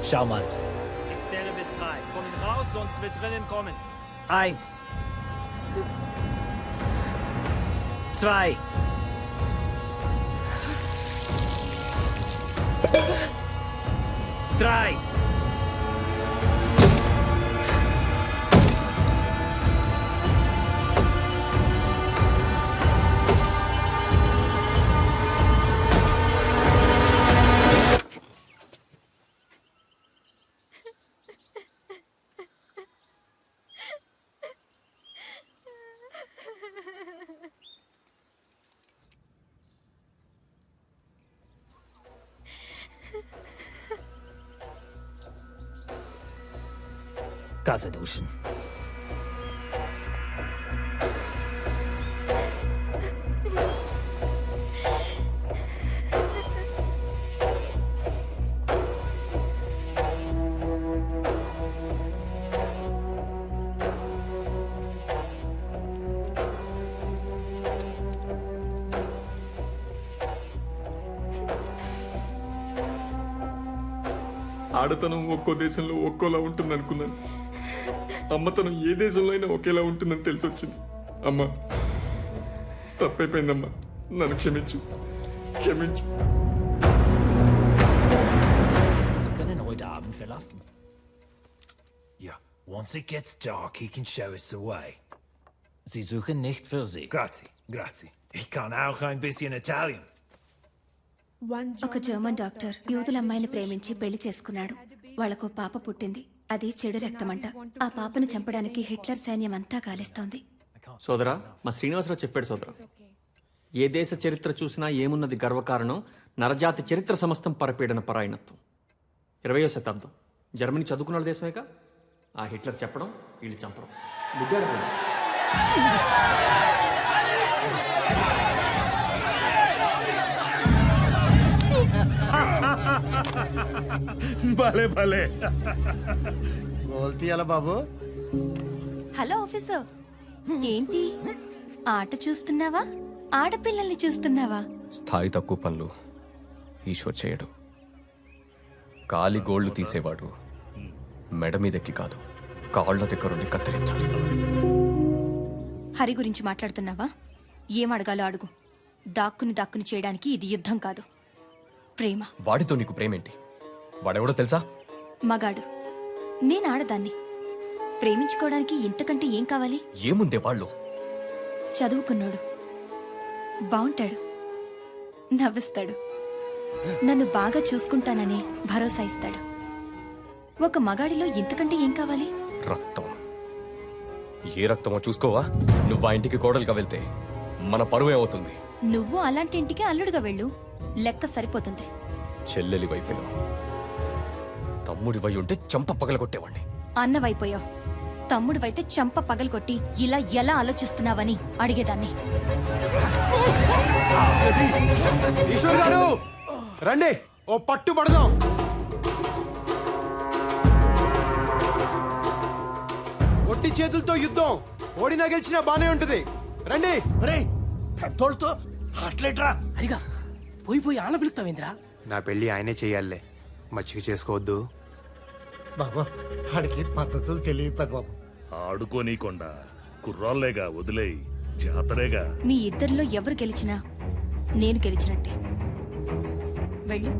Schau mal. Ich zähle bis 3. Kommen raus, sonst wird drinnen kommen. 1. 2. 3. Tasse duschen. ఆడతనం ఒక్కో దేశంలో ఒక్కోలా ఉంటుంది అనుకున్నాను. అమ్మతనం ఏ దేశంలో అయినా ఒకేలా ఉంటుందని తెలిసి వచ్చింది. అమ్మా, తప్పైపోయిందమ్మా, నన్ను క్షమించు, క్షమించు. Sie können heute Abend verlassen. Ja, once it gets dark, he can show us the way. Sie suchen nicht für Sie. Grazie, grazie. Ich kann auch ein bisschen Italian. ఒక జర్మన్ డాక్టర్ యూదుల అమ్మాయిని ప్రేమించి పెళ్లి చేసుకున్నాడు. వాళ్లకు పాప పుట్టింది. అది చెడు రక్తమంట. ఆ పాపను చంపడానికి హిట్లర్ సైన్యం అంతా గాలిస్తోంది. సోదరా, మా శ్రీనివాసరావు చెప్పాడు సోదరా, ఏ దేశ చరిత్ర చూసినా ఏమున్నది గర్వకారణం, నరజాతి చరిత్ర సమస్తం పరపీడన పరాయణత్వం. 20వ శతాబ్దం జర్మనీ చదువుకున్న దేశమేగా. ఆ హిట్లర్ చెప్పడం, వీళ్ళు చంపడం. భలే భలే గోల్ తీయాల బాబు. హలో ఆఫీసర్, ఏంటి ఆట చూస్తున్నావా, ఆడపిల్లల్ని చూస్తున్నావా? స్థాయి తక్కువ పనులు ఈశ్వర్ చేయడు. కాలి గోళ్లు తీసేవాడు మెడ మీదెక్కి కాదు, కాళ్ల దగ్గరుండి కత్తిరించాలి. హరి గురించి మాట్లాడుతున్నావా? ఏం అడగాలో అడుగు. దాక్కుని చేయడానికి ఇది యుద్ధం కాదు, ప్రేమ. వాడితో నీకు ప్రేమేంటి? వాడెవడో తెలుసా? మగాడు. నేను ఆడదాన్ని. ప్రేమించుకోవడానికి ఇంతకంటే ఏం కావాలి? ఏముందే వాళ్ళు? చదువుకున్నాడు, బాగుంటాడు, నవ్విస్తాడు, నన్ను బాగా చూసుకుంటానని భరోసా ఇస్తాడు. ఒక మగాడిలో ఇంతకంటే ఏం కావాలి? రక్తం. ఏ రక్తమో చూసుకోవా? నువ్వు ఆ ఇంటికి కోడలుగా వెళ్తే మన పరువు ఏమవుతుంది? నువ్వు అలాంటి ఇంటికి అల్లుడుగా వెళ్ళు, లెక్క సరిపోతుంది. చెల్లెలి వైపోయావు, తమ్ముడి వై ఉంటే చంప పగలగొట్టేవాణ్ణి. అన్నవైపోయావు, తమ్ముడివైతే చంప పగలగొట్టి ఇలా ఎలా ఆలోచిస్తున్నావని అడిగేదాన్ని. ఈశ్వర్ గారు రండి, ఓ పట్టు పడదాం. ఒట్టి చేతులతో యుద్ధం, ఓడినా గెలిచినా బానే ఉంటది. రండి. పెద్దోళ్ళతో అట్లేట్రా అడిగా పోయి ఆన పిలుస్తావేంద్రా? నా పెళ్లి ఆయనే చెయ్యాలే, మచ్చిక చేసుకోవద్దు. బాబు ఆడికి పద్ధతులు తెలియదు బాబు. ఆడుకోనీకొండా కుర్రాళ్ళేగా, వదిలేయి, జాతరేగా. మీ ఇద్దరిలో ఎవరు గెలిచినా నేను గెలిచినట్టే. వెళ్ళు.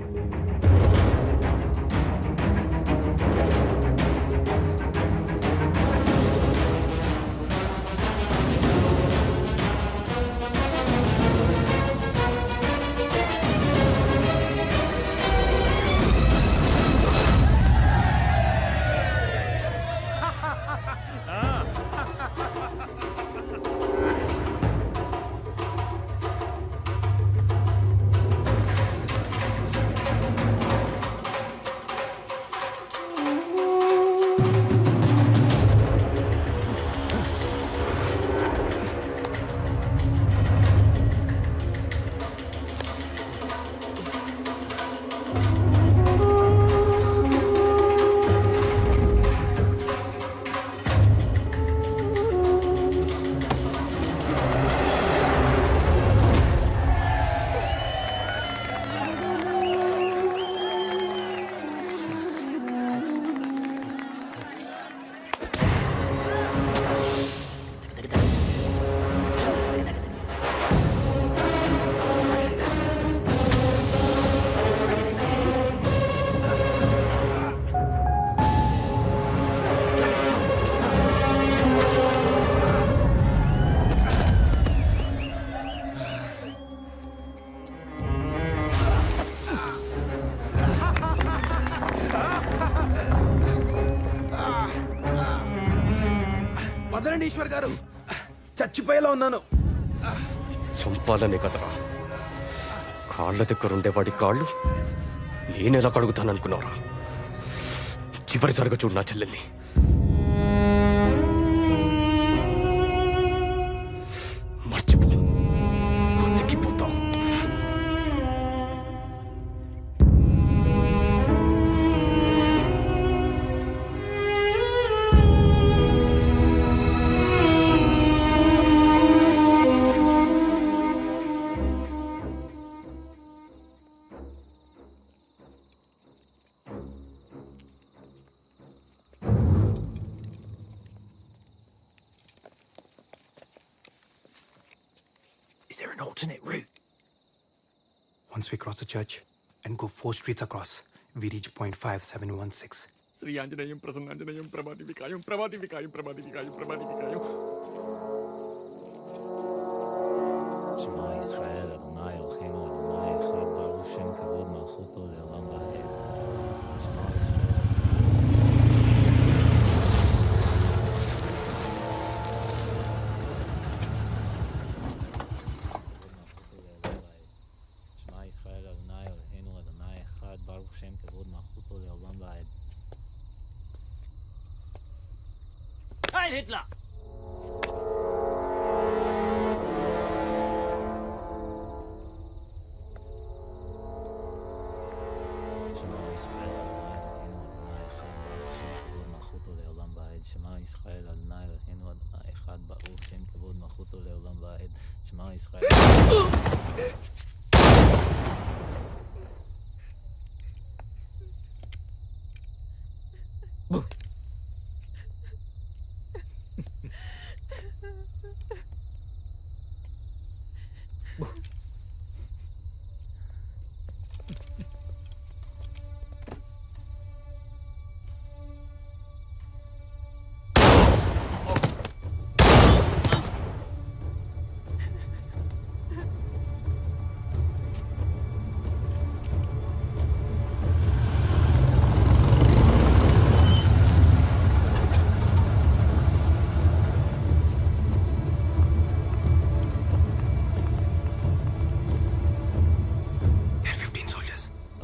వదలండి ఈశ్వర్ గారు, చచ్చిపోయేలా ఉన్నాను. చంపాలనే కదరా, కాళ్ళ దగ్గరుండే వాడి కాళ్ళు నేనెలా కడుగుతాననుకున్నారా? చివరిసారిగా చూడు నా చెల్లెల్ని. మర్చిపో, బతికిపోతావు. Is there an alternate route? Once we cross the church and go 4 streets across, we reach point 5716. Shri Anjaneyam ప్రసన్నాంజనేయం Prabhati వికాయం Prabhati వికాయం Prabhati వికాయం Prabhati వికాయం. שמע ישראל, אדוני אלוהינו, אדוני אחד, ברוך שם כבוד מלכותו לעולם ועד. שמע ישראל. שמע ישראל, אדוני אלוהינו, אדוני אחד, ברוך שם כבוד מלכותו לעולם ועד. Heil Hitler! שמע ישראל, אדוני אלוהינו, אדוני אחד, ברוך שם כבוד מלכותו לעולם ועד. שמע ישראל.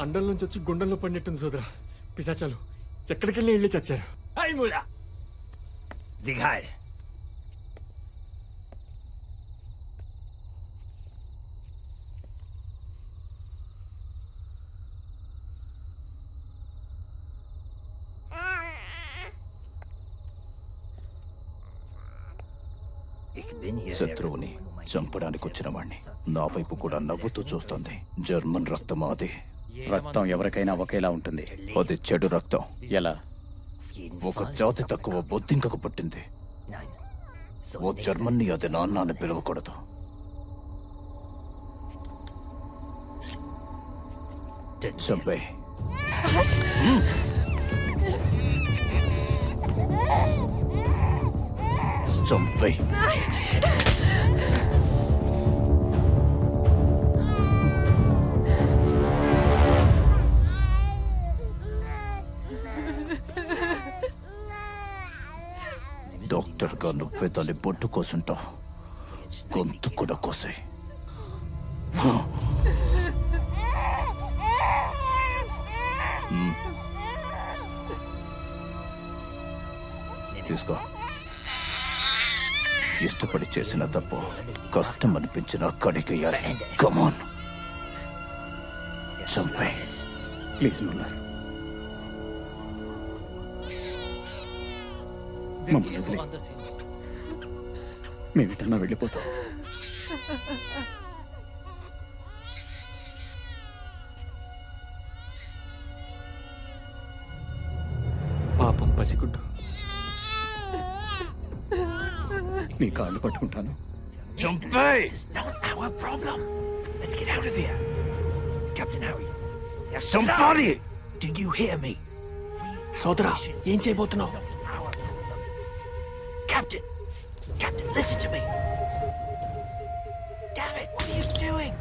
అండం నుంచి వచ్చి గుండెల్లో పడినట్టుంది సోదరా. పిశాచాలు ఎక్కడికెళ్ళి వెళ్ళి చచ్చారు. Hey Muller! Sieg heil! శత్రువుని చంపడానికి వచ్చిన వాణ్ణి నా వైపు కూడా నవ్వుతూ చూస్తుంది. జర్మన్ రక్తం అది. రక్తం ఎవరికైనా ఒకేలా ఉంటుంది. అది చెడు రక్తం. ఎలా? ఒక జాతి తక్కువ బొద్దింకకు పుట్టింది. ఓ జర్మన్ని అది నాన్న అని పిలవకూడదు. చంపే. చంపే. డాక్టర్గా నువ్వే దాన్ని బొట్టు కోసుంటావు. గొంతు కూడా కోసే. తీసుకో. ఇష్టపడి చేసిన తప్పు కష్టం అనిపించిన కడిగేయాలి. కమాన్ చంపే. ప్లీజ్ ముల్లర్, మమ్మల్ని వదిలే. మేమిటన్నా వెళ్ళిపోతాం. పాపం పసిగుడ్డు. నీ కాళ్ళు పట్టుకుంటాను. This is not our problem. Let's get out of here. Captain Harry. Somebody! Do you hear me? సోదరా, ఏం చేయబోతున్నావు? Captain! Captain, listen to me! Damn it, what are you doing?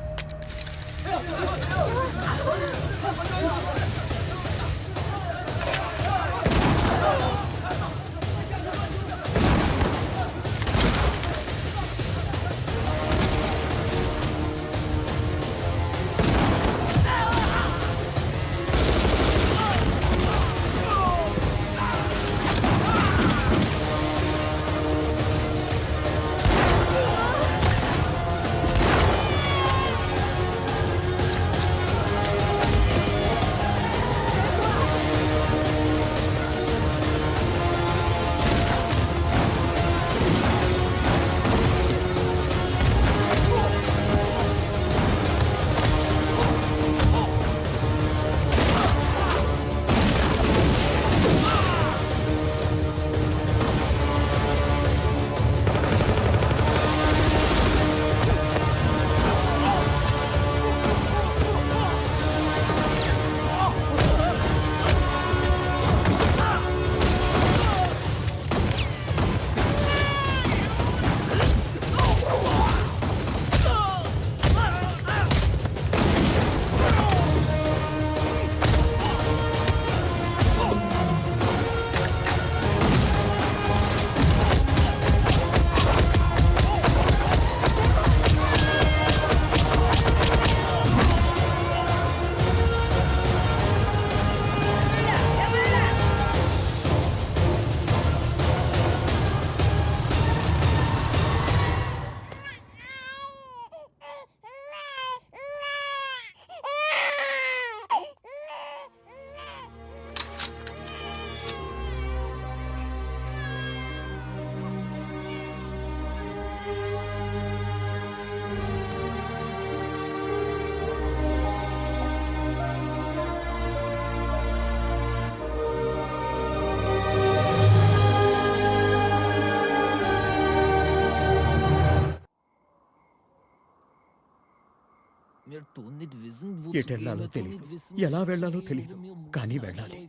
ఎటెళ్లాలో తెలీదు, ఎలా వెళ్లాలో తెలీదు, కానీ వెళ్ళాలి,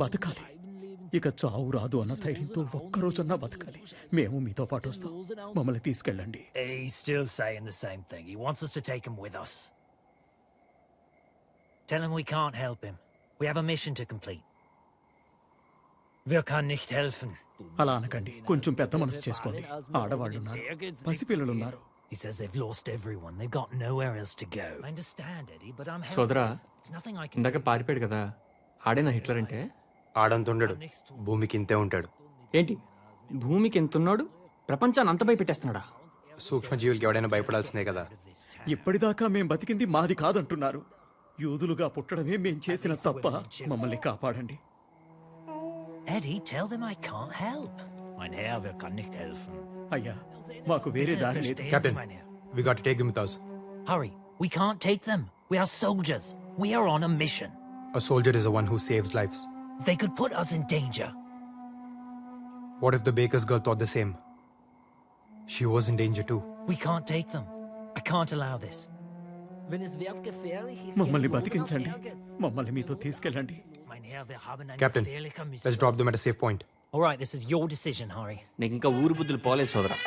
బతకాలి. ఇక చావు రాదు అన్న ధైర్యంతో ఒక్కరోజన్నా బతకాలి. మేము మీతో పాటు వస్తాం, మమ్మల్ని తీసుకెళ్ళండి. He's still saying the same thing. He wants us to take him with us. Tell him we can't help him. We have a mission to complete. Wir kann nicht helfen. అలా అనకండి, కొంచెం పెద్ద మనసు చేసుకోండి. ఆడవాళ్ళున్నారు, పసిపిల్లలున్నారు. He says they've lost everyone. They've got nowhere else to go. I understand, Eddie, but I'm సోదరా, helpless. There's nothing I can ఇందాక పారిపోయాడు కదా, ఆడేనా హిట్లర్ అంటే? ఆడంతుండడు, భూమికి ఇంతే ఉంటాడు. ఏంటి, భూమికి ఎంతున్నాడు, ప్రపంచాన్ని అంత భయపెట్టేస్తున్నాడా? సూక్ష్మజీవులకి ఎవడైనా భయపడాల్సిందే కదా. ఇప్పటిదాకా మేం బతికింది మాది కాదంటున్నారు. యూదులుగా పుట్టడమే మేం చేసిన తప్ప. మమ్మల్ని కాపాడండి. Eddie, tell them I can't help. Mein Herr, wir kann nicht helfen. అయ్యా, మాకు వేరే దారి లేదు. Captain, we got to take them with us. Hurry, we can't take them. We are soldiers. We are on a mission. A soldier is the one who saves lives. They could put us in danger. What if the baker's girl thought the same? She was in danger too. We can't take them. I can't allow this. మమ్మల్ని బతికించండి, మమ్మల్ని మీతో తీసుకెళ్ళండి. Captain, let's drop them at a safe point. All right, this is your decision, Hari. నీకు ఇంకా ఊరు బుద్ధులు పోలేదు సోదరా.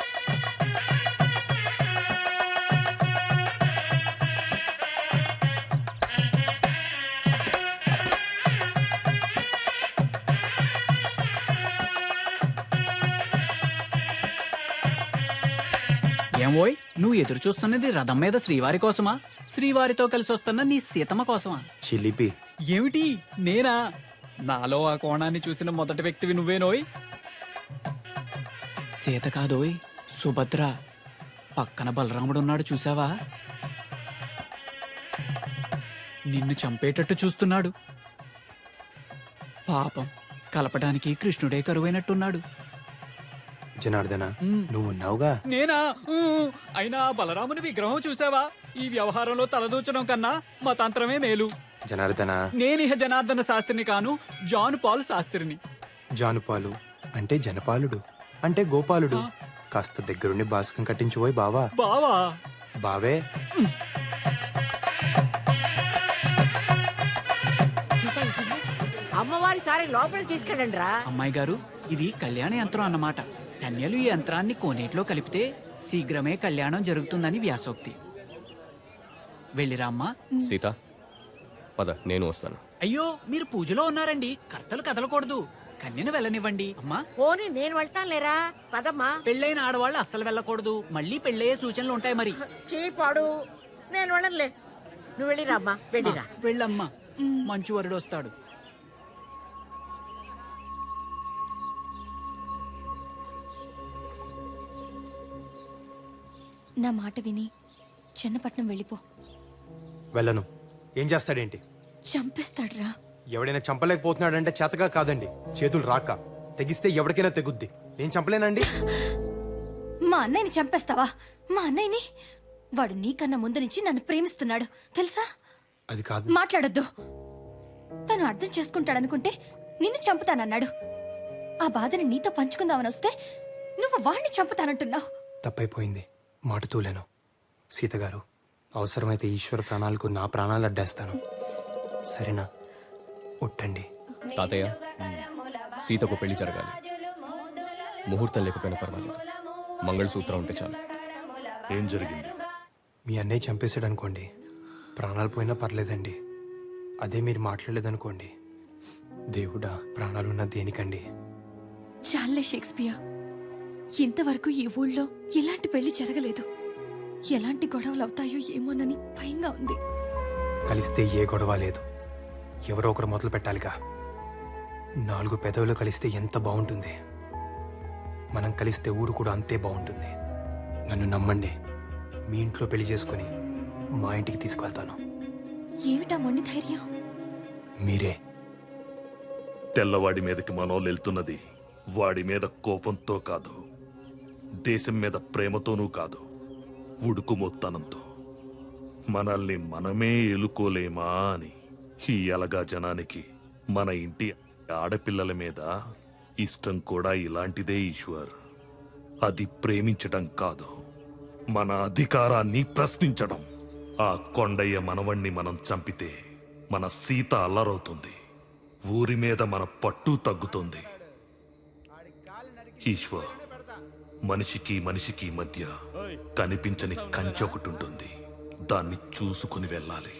ఏమోయ్, నువ్వు ఎదురు చూస్తున్నది రథం మీద శ్రీవారి కోసమా, శ్రీవారితో కలిసి వస్తున్న నీ సీతమ్మ కోసమా? చిలిపి. ఏమిటి, నేనా? నాలో ఆ కోణాన్ని చూసిన మొదటి వ్యక్తివి నువ్వేనోయ్. సీత కాదోయ్, సుభద్ర. పక్కన బలరాముడు ఉన్నాడు, చూసావా? నిన్ను చంపేటట్టు చూస్తున్నాడు. పాపం, కలపడానికి కృష్ణుడే కరువైనట్టున్నాడు. జనార్దన, నువ్వు ఉన్నావుగా. నేనా? అయినా బలరాముని విగ్రహం చూసావా? ఈ వ్యవహారంలో తలదూచడం కన్నా మా తంత్రమే మేలు. జనార్దన, నేనిహ జనార్దన శాస్త్రిని కాను, జాన్ పాల్ శాస్త్రిని. జానుపాలు అంటే జనపాలుడు, అంటే గోపాలుడు. కాస్త దగ్గరుండి బాస్కం కట్టించుపోయి బావా. బావా? బావే. అమ్మవారి సారి లోపలికి తీసుకెళ్ళండి రా. అమ్మాయి గారు, ఇది కళ్యాణ యంత్రం అన్నమాట. కన్యలు ఈ యంత్రాన్ని కోనేటిలో కలిపితే శీఘ్రమే కళ్యాణం జరుగుతుందని వ్యాసోక్తి. వెళ్ళిరామ్మా. సీత, పద, నేను వస్తాను. అయ్యో, మీరు పూజలో ఉన్నారండి, కర్తలు కదలకూడదు. కన్యను వెళ్ళనివ్వండి అమ్మా. పోనీ నేను వెళ్తాను లేరా, పదమ్మా. పెళ్ళైన ఆడవాళ్ళు అస్సలు వెళ్ళకూడదు, మళ్ళీ పెళ్ళయ్యే సూచనలు ఉంటాయి మరి. చీపాడు, నేను వెళ్ళనులే. నువ్వు వెళ్ళిరామ్మా, వెళ్ళిరా. వెళ్ళమ్మా, మంచు వరుడు వస్తాడు. నా మాట విని చెన్నపట్నం వెళ్ళిపో. వెళ్ళను. ఏం చేస్తాడేంటి? చంపేస్తాడురా. ఎవడైనా చంపలేకపోతున్నాడంటే చేతగా కాదండి, చేతులు రాక. తెగిస్తే ఎవరికైనా తెగుద్ది. నేను చంపలేనండి. మా అన్నయ్యని చంపేస్తావా? మా అన్నయ్యని? వాడు నీకన్నా ముందు నుంచి నన్ను ప్రేమిస్తున్నాడు, తెలుసా? అది కాదు. మాట్లాడొద్దు. తను అర్థం చేసుకుంటాడనుకుంటే నిన్ను చంపుతానన్నాడు. ఆ బాధని నీతో పంచుకుందామని వస్తే నువ్వు వాణ్ణి చంపుతానంటున్నావు. తప్పైపోయింది, మాట తూలేను. సీతగారు, అవసరమైతే ఈశ్వర ప్రాణాలకు నా ప్రాణాలు అడ్డేస్తాను, సరేనా? ఒట్టండి. తాతయ్య, సీతకు పెళ్లి జరగాలి. ముహూర్తం లేకపోయినా పర్వాలేదు, మంగళసూత్రం ఉంటే చాలు. ఏం జరిగింది? మీ అన్నయ్య చంపేశాడు అనుకోండి, ప్రాణాలు పోయినా పర్లేదండి. అదే మీరు మాట్లాడలేదనుకోండి, దేవుడా, ప్రాణాలున్న దేనికండి? చాలే షేక్స్పియర్, ఇంతవరకు ఈ ఊళ్ళో ఎలాంటి పెళ్లి జరగలేదు. ఎలాంటి గొడవలు అవుతాయో ఏమోనని భయంగా ఉంది. కలిస్తే ఏ గొడవ లేదు, ఎవరో ఒకరు మొదలు పెట్టాలిగా. 4 పెదవులు కలిస్తే ఎంత బాగుంటుంది. మనం కలిస్తే ఊరు కూడా అంతే బాగుంటుంది. నన్ను నమ్మండి, మీ ఇంట్లో పెళ్లి చేసుకుని మా ఇంటికి తీసుకువెళ్తాను. ఏమిటా మొండి ధైర్యం? మీరే. తెల్లవాడి మీదకి మనోళ్ళు వెళ్తున్నది వాడి మీద కోపంతో కాదు, దేశం మీద ప్రేమతోనూ కాదు, ఉడుకుమొత్తనంతో. మనల్ని మనమే ఎలుకోలేమా అని. ఈ అలగా జనానికి మన ఇంటి ఆడపిల్లల మీద ఇష్టం కూడా ఇలాంటిదే ఈశ్వర్. అది ప్రేమించడం కాదు, మన అధికారాన్ని ప్రశ్నించడం. ఆ కొండయ్య మనవణ్ణి మనం చంపితే మన సీత అల్లరవుతుంది, ఊరి మీద మన పట్టు తగ్గుతుంది. ఈశ్వర్, మనిషికి మనిషికి మధ్య కనిపించని కంచె ఒకటి ఉంటుంది. దాన్ని చూసుకుని వెళ్ళాలి.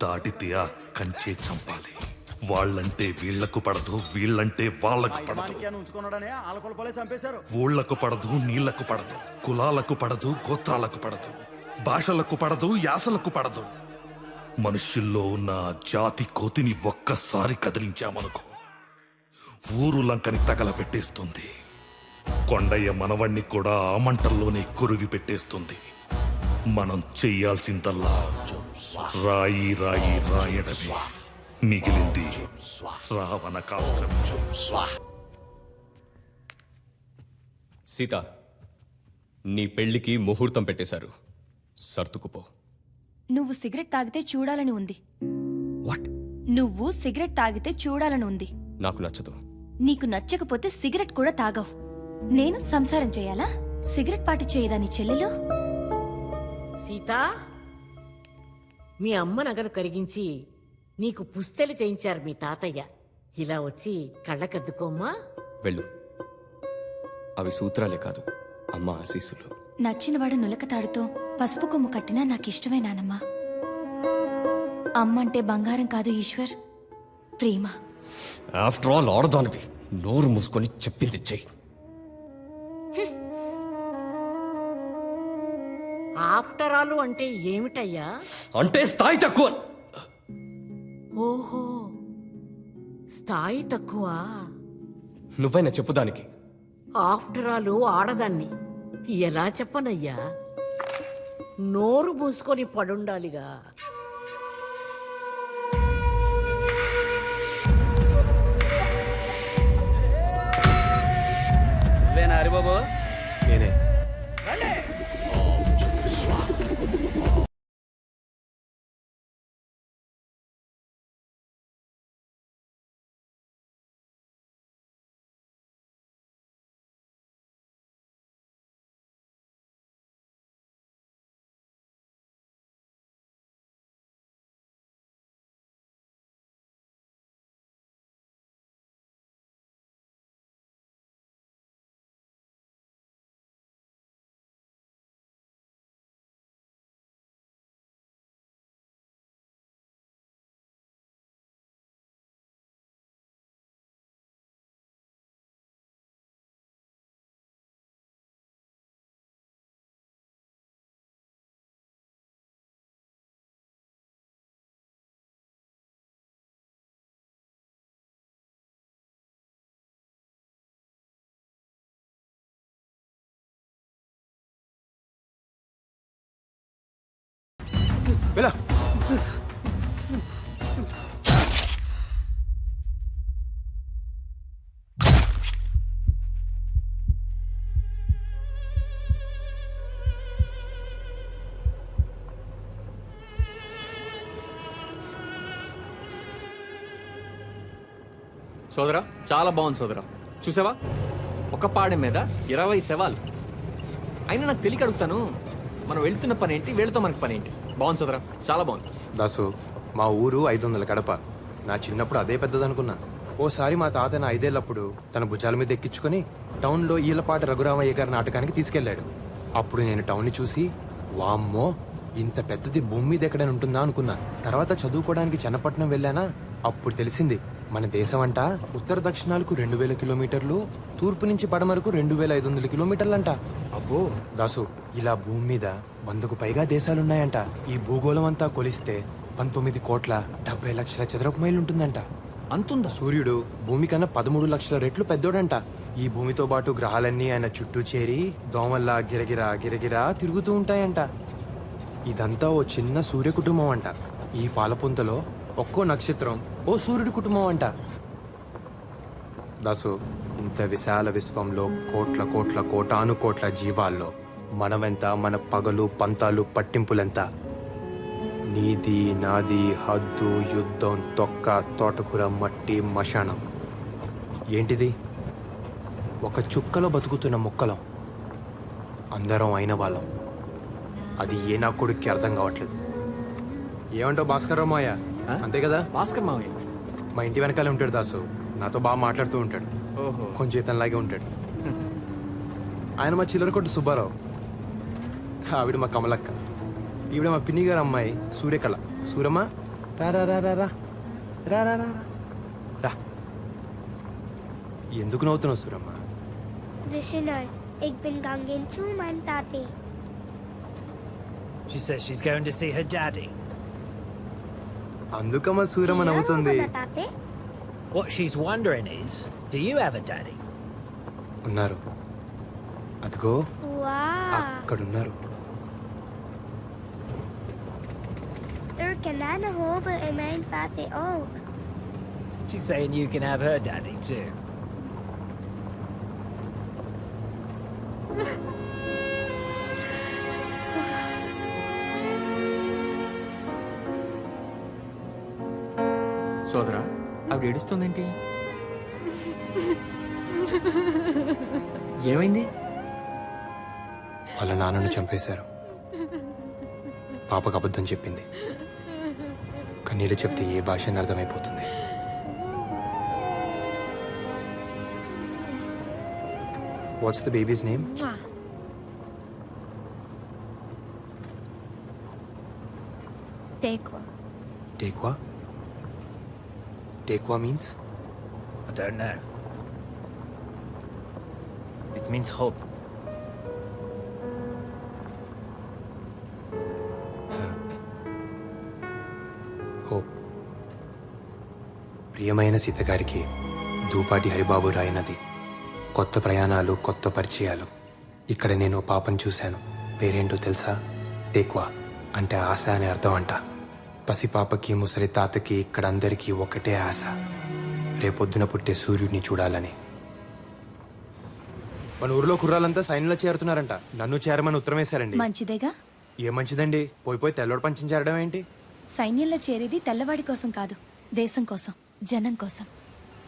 దాటితే ఆ కంచె చంపాలి. వాళ్ళంటే వీళ్లకు పడదు, వీళ్ళంటే వాళ్ళకు పడదు. ఊళ్లకు పడదు, నీళ్లకు పడదు, కులాలకు పడదు, గోత్రాలకు పడదు, భాషలకు పడదు, యాసలకు పడదు. మనుషుల్లో ఉన్న జాతి కోతిని ఒక్కసారి కదిలించామనుకో, ఊరు లంకని తగలబెట్టేస్తుంది. కొండయ్య మనవణ్ణి కూడా ఆ మంటల్లోనే కొరివి పెట్టేస్తుంది. మనం చెయ్యాల్సిందల్లా రాయి రాయి రాయడమే. మిగిలింది రావణ కాష్టం. సీత, నీ పెళ్లికి ముహూర్తం పెట్టేశారు, సర్దుకుపో. నువ్వు సిగరెట్ తాగితే చూడాలని ఉంది. నువ్వు సిగరెట్ తాగితే చూడాలని ఉంది. నాకు నచ్చదు. నీకు నచ్చకపోతే సిగరెట్ కూడా తాగవు. నేను సంసారం చేయాలా? సిగరెట్ పాటి చేయదా నీ చెల్లెలు? సీతా, మీ అమ్మ నగను కరిగించి నీకు పుస్తెలు చేయించారు మీ తాతయ్య. ఇలా వచ్చి కళ్ళకద్దుకోమ్మా. వెళ్ళు. అవి సూత్రాలే కాదు, అమ్మ ఆశీస్సులు. నచ్చినవాడు నులకతాడుతో పసుపు కొమ్ము కట్టినా నాకిష్టమే నానమ్మా. అమ్మంటే బంగారం కాదు ఈశ్వర్, ప్రేమ. ఆఫ్టర్ ఆల్ ఆడదానివి, నోరు మూసుకొని చెప్పింది చెయ్యి. ఆఫ్టర్ ఆల్ అంటే ఏమిటయ్యా? అంటే స్థాయి తక్కువ. ఓహో, స్థాయి తక్కువ. నువ్వైనా చెప్పుదానికి. ఆఫ్టర్ ఆల్ ఆడదాన్ని ఎలా చెప్పనయ్యా? నోరు మూసుకొని పడుండాలిగా. హరిబాబు, నేనే. వెళ్ళ. సోదరా, చాలా బాగుంది సోదరా. చూసావా, ఒక పాడెం మీద 20 శవాలు. అయినా నాకు తెలియక అడుగుతాను, మనం వెళ్తున్న పని ఏంటి, వీళ్ళతో మనకి పని ఏంటి? బాగుంది సోదరా, చాలా బాగుంది. దాసు, మా ఊరు 500 గడప. నా చిన్నప్పుడు అదే పెద్దదనుకున్నా. ఓసారి మా తాత నా 5 ఏళ్లప్పుడు తన భుజాల మీద ఎక్కించుకొని టౌన్లో ఈలపాటి రఘురామయ్య గారి నాటకానికి తీసుకెళ్లాడు. అప్పుడు నేను టౌన్ని చూసి, వామ్మో, ఇంత పెద్దది భూమి మీద ఎక్కడైనా ఉంటుందా అనుకున్నా. తర్వాత చదువుకోవడానికి చెన్నపట్నం వెళ్ళానా, అప్పుడు తెలిసింది మన దేశం అంట ఉత్తర దక్షిణాలకు 2000 కిలోమీటర్లు, తూర్పు నుంచి పడమరకు 2500 కిలోమీటర్లంట. అబ్బో దాసు, ఇలా భూమి మీద 100కు పైగా దేశాలున్నాయంట. ఈ భూగోళం అంతా కొలిస్తే 19,70,00,000 చదరపు మైలు ఉంటుందంట. అంతుందా? సూర్యుడు భూమి కన్నా 13 లక్షల రెట్లు పెద్దోడంట. ఈ భూమితో పాటు గ్రహాలన్నీ ఆయన చుట్టూ చేరి దోమల్లా గిరగిరా గిరగిరా తిరుగుతూ ఉంటాయంట. ఇదంతా ఓ చిన్న సూర్య కుటుంబం అంట. ఈ పాలపుంతలో ఒక్కో నక్షత్రం ఓ సూర్యుడి కుటుంబం అంట. దాసు, ఇంత విశాల విశ్వంలో కోట్ల కోట్ల కోటాను కోట్ల జీవాల్లో మనమెంత, మన పగలు పంతాలు పట్టింపులెంత? నీది నాది, హద్దు, యుద్ధం, తొక్క, తోటకూర, మట్టి, మశానం. ఏంటిది? ఒక చుక్కలో బతుకుతున్న ముక్కలం. అందరం అయిన వాళ్ళం. అది ఏ నా కొడుక్కి అర్థం కావట్లేదు. ఏమంటావు భాస్కర్ రావు మావయ్య? అంతే కదా? భాస్కర్ మావయ్య మా ఇంటి వెనకాలే ఉంటాడు దాసు. నాతో బాగా మాట్లాడుతూ ఉంటాడు. ఓహో. కొంచెం ఇతనిలాగే ఉంటాడు. ఆయన మా చిల్లర కొట్టు సుబ్బారావు. ఆవిడ మా కమలక్క. ఈవిడ మా పిన్ని గారు అమ్మాయి సూర్యకళ. సూరమ్మ రా రా రా రా రా రా రా రా రా. ఎందుకు నవ్వుతున్నావు Suramma? Listener, ik ben gegaan zu mijn tati. She says she's going to see her daddy. అందుకమ్మా Suramma నవ్వుతుంది. What she's wondering is, do you have a daddy? ఉన్నారు. అదిగో Wow. అక్కడున్నారు. Er kananen hopen in mijn tati ook. She's saying you can have her daddy too. సోదరా ఆవిడ ఏడుస్తుందేంటి? ఏమైంది? వాళ్ళ నాన్నను చంపేశారు. పాపకు అబద్ధం చెప్పింది. కన్నీళ్ళు చెప్తే ఏ భాష అని అర్థమైపోతుంది. What's the baby's name? Tekwa. Tekwa. Tekwa means? I don't know. It means hope. Hope. ప్రియమైన సీత గారికి దూపాటి హరిబాబు రాయినది. కొత్త ప్రయాణాలు, కొత్త పరిచయాలు. ఇక్కడ నేను పాపను చూశాను. పేరేంటో తెలుసా? టేక్వా అంటే ఆశ అని అర్థం అంట. పసిపాపకి, ముసలి తాతకి, ఇక్కడ అందరికీ ఒకటే ఆశ, రేపొద్దున పుట్టే సూర్యుడిని చూడాలని. మన ఊర్లో కుర్రాలంతా సైన్యంలో చేరుతున్నారంట. నన్ను చేరమని ఉత్తరం వేశారండి. మంచిదేగా. ఏ మంచిదండి, పోయి తెల్లోడు పంచం చేరడం ఏంటి? సైన్యంలో చేరేది తెల్లవాడి కోసం కాదు, దేశం కోసం, జనం కోసం.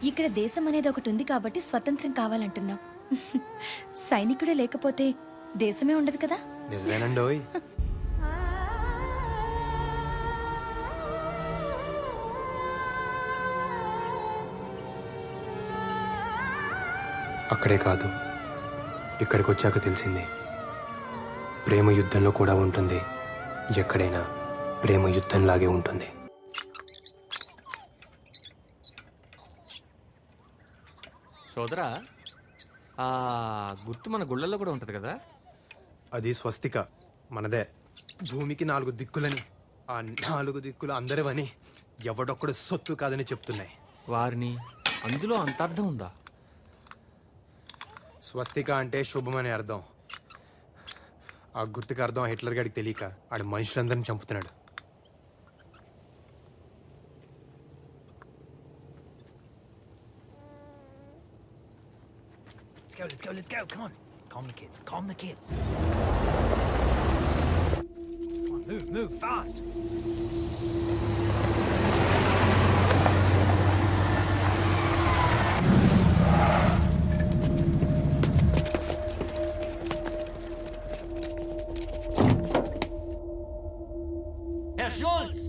ఇక్కడ దేశం అనేది ఒకటి ఉంది కాబట్టి స్వతంత్రం కావాలంటున్నాం. సైనికుడే లేకపోతే దేశమే ఉండదు కదా. నిజమేనండోయ్. అక్కడే కాదు, ఇక్కడికి వచ్చాక తెలిసింది, ప్రేమ యుద్ధంలో కూడా ఉంటుంది. ఎక్కడైనా ప్రేమ యుద్ధంలాగే ఉంటుంది. సోదరా ఆ గుర్తు మన గుళ్ళల్లో కూడా ఉంటది కదా? అది స్వస్తిక, మనదే. భూమికి 4 దిక్కులని, ఆ 4 దిక్కులు అందరివని, ఎవడొక్కడు సొత్తు కాదని చెప్తున్నాయి. వారిని అందులో అంత అర్థం ఉందా? స్వస్తిక అంటే శుభం అని అర్థం. ఆ గుర్తుకు అర్థం హిట్లర్ గారికి తెలియక ఆడు మనుషులందరిని చంపుతున్నాడు. Let's go, let's go. Come on. Calm the kids. Calm the kids. Come on, move, fast. Herr Schulz!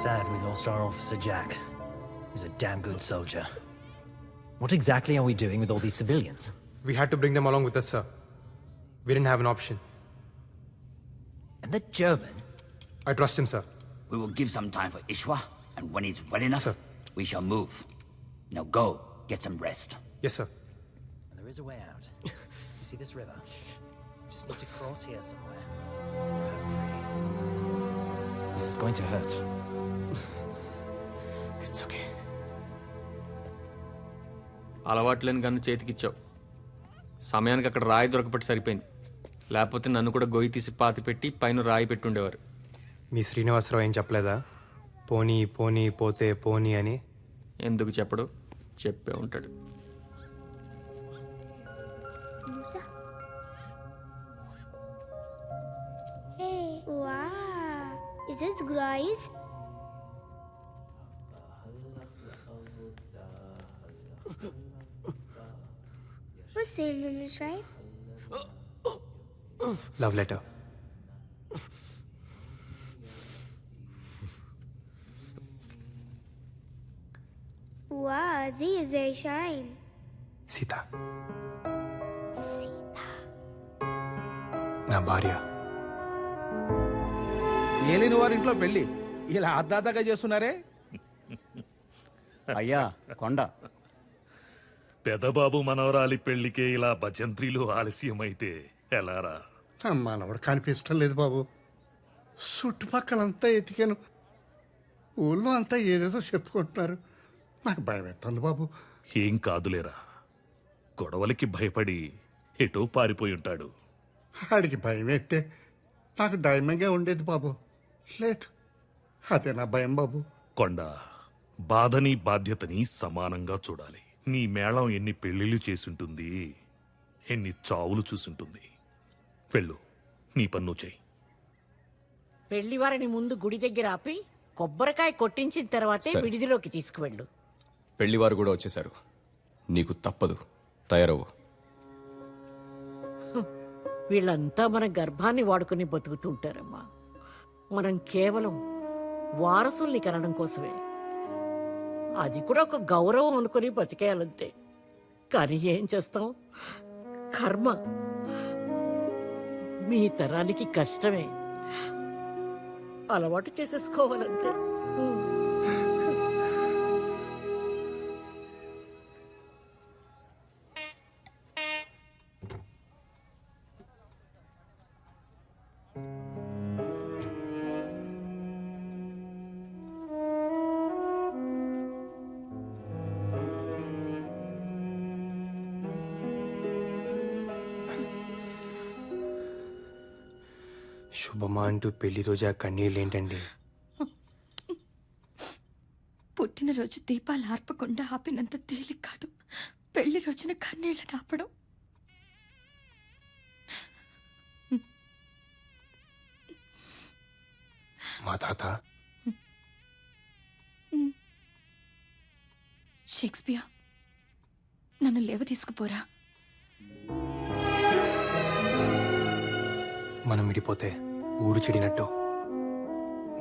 Sad we lost our officer Jack. He's a damn good soldier. What exactly are we doing with all these civilians? We had to bring them along with us, sir. We didn't have an option. And the German? I trust him, sir. We will give some time for Ishwa, and when he's well enough, sir, we shall move. Now go, get some rest. Yes, sir. And there is a way out. You see this river? We just need to cross here somewhere. This is going to hurt. It's okay. అలవాట్లేని gun చేతికిచ్చావు. సమయానికి అక్కడ రాయి దొరకపట్టి సరిపోయింది. లేకపోతే నన్ను కూడా గొయ్యి తీసి పాతి పెట్టి పైన రాయి పెట్టుండేవారు. మీ శ్రీనివాసరావు ఏం చెప్పలేదా? పోనీ పోనీ పోతే పోనీ అని. ఎందుకు చెప్పడు? చెప్పే ఉంటాడు. Hey, wow. Is this Grace? What's saying in this, right? Love letter. Wow, sie is sehr schön. Sita నా భార్య. ఏలిన వారింట్లో పెళ్లి ఇలా అద్దాతగా చేస్తున్నారే. అయ్యా కొండ పెదబాబు మనవరాలి పెళ్లికే ఇలా భజంత్రీలు ఆలస్యమైతే ఎలారా? మనవడు కనిపించడం లేదు బాబు. చుట్టుపక్కలంతా ఎతికాను. ఊళ్ళో అంతా ఏదేదో చెప్పుకుంటున్నారు. నాకు భయం ఎత్తుంది బాబు. ఏం కాదులేరా, గొడవలకి భయపడి ఎటో పారిపోయి ఉంటాడు. ఆడికి భయం ఎత్తే నాకు ధైర్యంగా ఉండేది బాబు. లేదు, అదే నా భయం బాబు. కొండ, బాధని బాధ్యతని సమానంగా చూడాలి. నీ మేళం ఎన్ని పెళ్లిళ్ళు చేసుంటుంది, ఎన్ని చావులు చూసుంటుంది. వెళ్ళు, నీ పన్ను చెయ్యి. పెళ్లి వారిని ముందు గుడి దగ్గర ఆపి కొబ్బరికాయ కొట్టించిన తర్వాతే సరే. విడిదిలోకి తీసుకువెళ్ళు. పెళ్లివారు కూడా వచ్చేశారు. నీకు తప్పదు, తయారవ్వు. వీళ్ళంతా మన గర్భాన్ని వాడుకుని బతుకుతుంటారమ్మా. మనం కేవలం వారసుల్ని కనడం కోసమే. అది కూడా ఒక గౌరవం అనుకుని బతికేయాలంతే. కానీ ఏం చేస్తాం, కర్మ. మీ తరానికి కష్టమే. అలవాటు చేసేసుకోవాలంతే. శుభమా అంటూ పెళ్లి రోజు ఆ కన్నీళ్ళేంటండి? పుట్టినరోజు దీపాలు ఆర్పకుండా ఆపినంత తేలిక కాదు పెళ్లి రోజున కన్నీళ్ళని ఆపడం. మా తాత షేక్స్పియర్, నన్ను లేవ తీసుకుపోరా. మనం విడిపోతే ఊరు చెడినట్టు,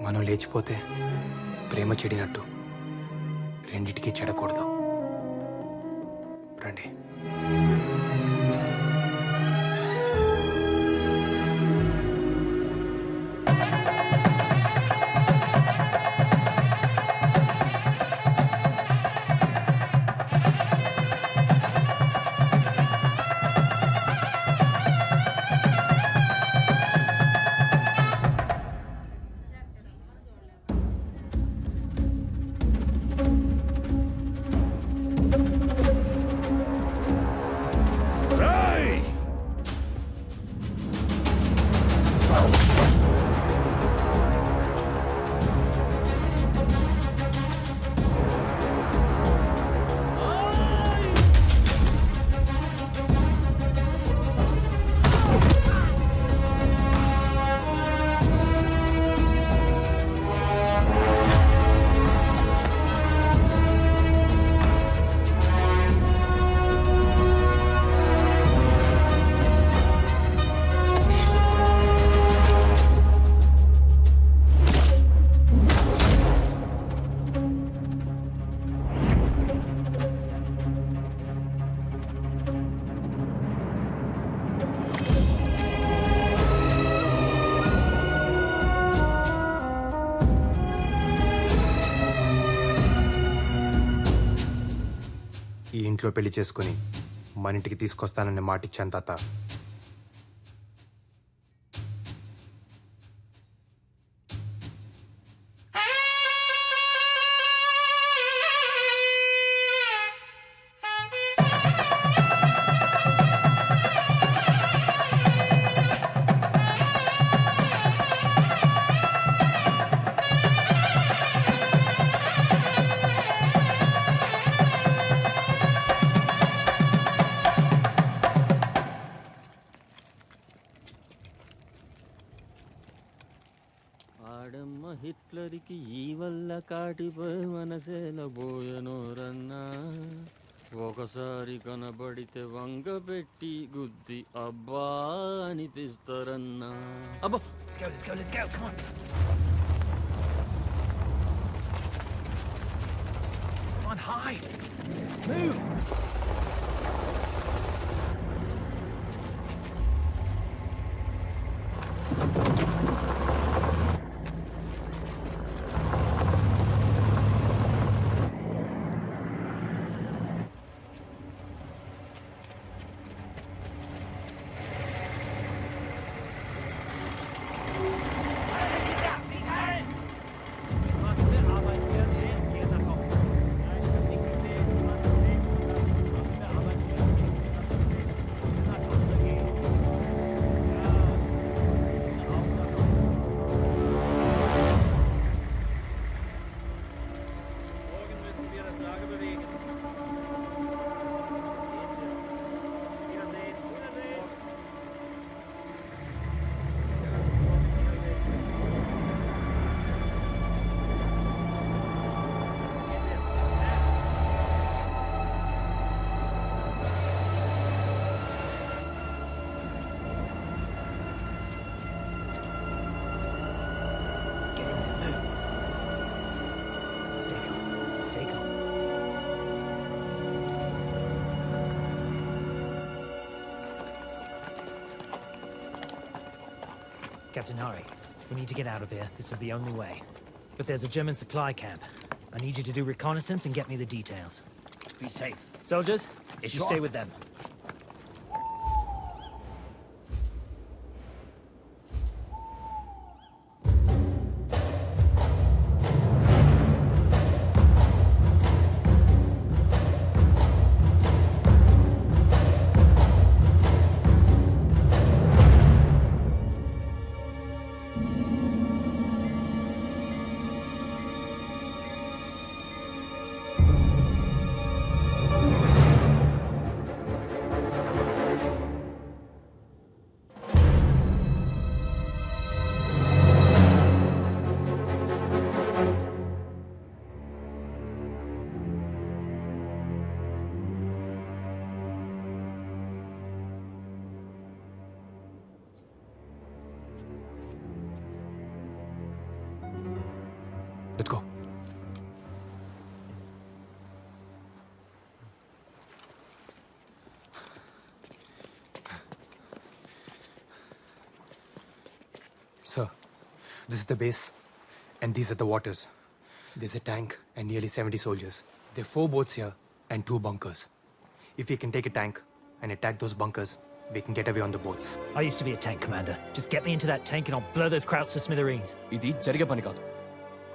మనం లేచిపోతే ప్రేమ చెడినట్టు, రెండిటికీ చెడకూడదు. రండి. ఈ ఇంట్లో పెళ్లి చేసుకుని మన ఇంటికి తీసుకొస్తానని మాటిచ్చాను తాత. హిట్లర్కి ఈ వల్ల కాటిపోయి మనసేలబోయనోరన్నా, ఒకసారి కనబడితే వంగ పెట్టి గుద్ది అబ్బా అనిపిస్తారన్నా. అబ్బో, let's go, come on. Come on, hide. Move. Captain Hari, We need to get out of here. This is the only way. But there's a German supply camp. I need you to do reconnaissance and get me the details. Be safe. Soldiers, you Sure. stay with them. Let's go. Sir, this is the base, and these are the waters. There's a tank and nearly 70 soldiers. There are 4 boats here and 2 bunkers. If we can take a tank and attack those bunkers, we can get away on the boats. I used to be a tank commander. Just get me into that tank and I'll blow those Krauts to smithereens. ఇది జరిగే పని కాదు.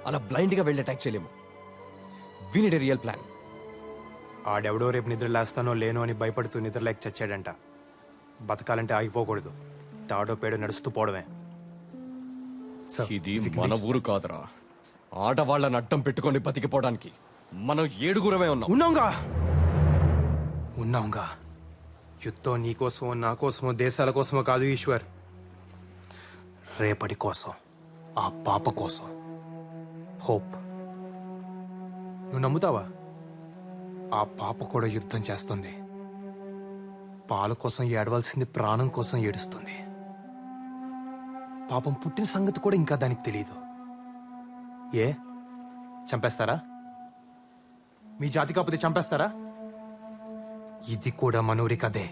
అలా బ్లైండ్గా వెళ్ళి attack చేయలేము. We need a real plan. ఆడెవడో రేపు నిద్ర లేస్తానో లేనో అని భయపడుతూ నిద్రలేక చచ్చాడంట. బతకాలంటే ఆగిపోకూడదు. తాడో పేడో నడుస్తూ పోవడమే. ఇది మన ఊరు కాదురా. ఆడవాళ్ళని అడ్డం పెట్టుకొని బతికిపోవడానికి మనం 7గురమే ఉన్నాం. ఉన్నాంగా. యుద్ధం నీ కోసమో నా కోసమో దేశాల కోసమో కాదు ఈశ్వర్. రేపటి కోసం, ఆ పాప కోసం. హోప్. నువ్వు నమ్ముతావా? ఆ పాప కూడా యుద్ధం చేస్తుంది. పాల కోసం ఏడవలసింది ప్రాణం కోసం ఏడుస్తుంది. పాపం పుట్టిన సంగతి కూడా ఇంకా దానికి తెలియదు. ఏ చంపేస్తారా? మీ జాతి కాకపోతే చంపేస్తారా? ఇది కూడా మనూరి కదే.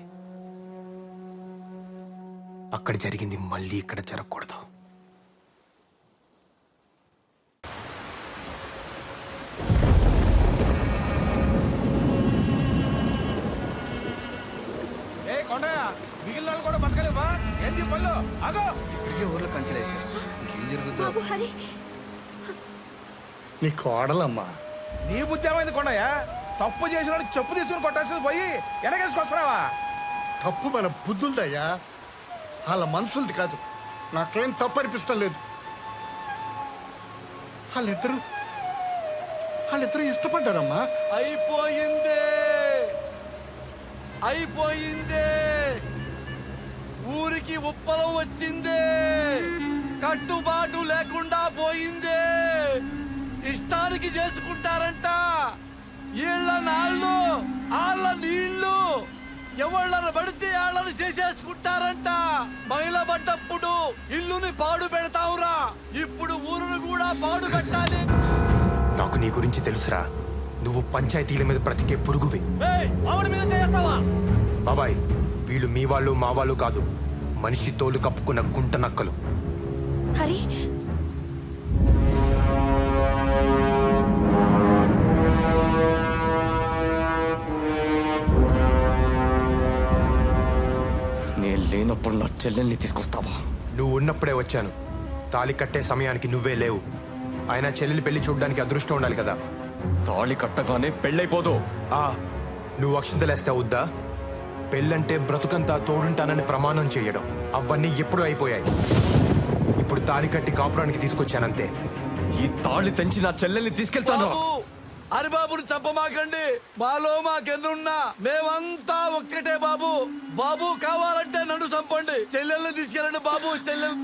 అక్కడ జరిగింది మళ్ళీ ఇక్కడ జరగకూడదు. మిగిలిన వాళ్ళు కూడా బతకలేవా? ఏంటి పళ్ళు? ఆగో! ఇప్పటికే ఊర్లో కంచెలేసారు. ఏం జరుగుతుందో? నీ కోడలమ్మా. నీ బుద్ధి ఏమైంది కొండయ్య? తప్పు చేసిన చెప్పు తీసుకుని కొట్టాల్సింది పోయి వెనకేసుకొస్తున్నావా? తప్పు మన బుద్ధులదయ్యా, వాళ్ళ మనుషులది కాదు. నాకేం తప్పు అనిపిస్తం లేదు. వాళ్ళిద్దరూ ఇష్టపడ్డారమ్మా. అయిపోయిందే, అయిపోయిందే. ఊరికి ఉప్పలం వచ్చిందే. కట్టుబాటు లేకుండా పోయిందే. ఇష్టానికి చేసుకుంటారంట. ఈళ్ళ నాళ్ళు, ఆళ్ళ నీళ్లు. ఎవళ్ళని పడితే వాళ్ళని చేసేసుకుంటారంట. మైల పడ్డప్పుడు ఇల్లుని పాడు పెడతావురా. ఇప్పుడు ఊరును కూడా పాడు పెట్టాలి. నాకు నీ గురించి తెలుసురా. నువ్వు పంచాయతీల మీద బ్రతికే పురుగువి. ఆవిడ మీద చేస్తావా? బాబాయ్, వీళ్ళు మీ వాళ్ళు మా వాళ్ళు కాదు. మనిషి తోలు కప్పుకున్న గుంట నక్కలు. హరి, నేను లేనప్పుడు నా చెల్లెల్ని తీసుకొస్తావా? నువ్వు ఉన్నప్పుడే వచ్చాను. తాళి కట్టే సమయానికి నువ్వే లేవు. ఆయన చెల్లెలి పెళ్లి చూడడానికి అదృష్టం ఉండాలి కదా. తాళి కట్టగానే పెళ్ళైపోదు. నువ్వు అక్షింతలేస్తే అవుద్దా? పెళ్ళంటే బ్రతుకంతా తోడుంటానని ప్రమాణం చేయడం, అవన్నీ ఎప్పుడూ అయిపోయాయి. ఇప్పుడు తాళి కట్టి కాపురానికి తీసుకొచ్చానంతే. ఈ తాళి తెంచి నా చెల్లెల్ని తీసుకెళ్తాను. హరిబాబుని చంపమాకండి. మాలో మాకెన్నున్నా మేమంతా ఒక్కటే బాబు. బాబు కావాలంటే నన్ను చంపండి. చెల్లెల్ని తీసుకెళ్ళండి బాబు. చెల్లెల్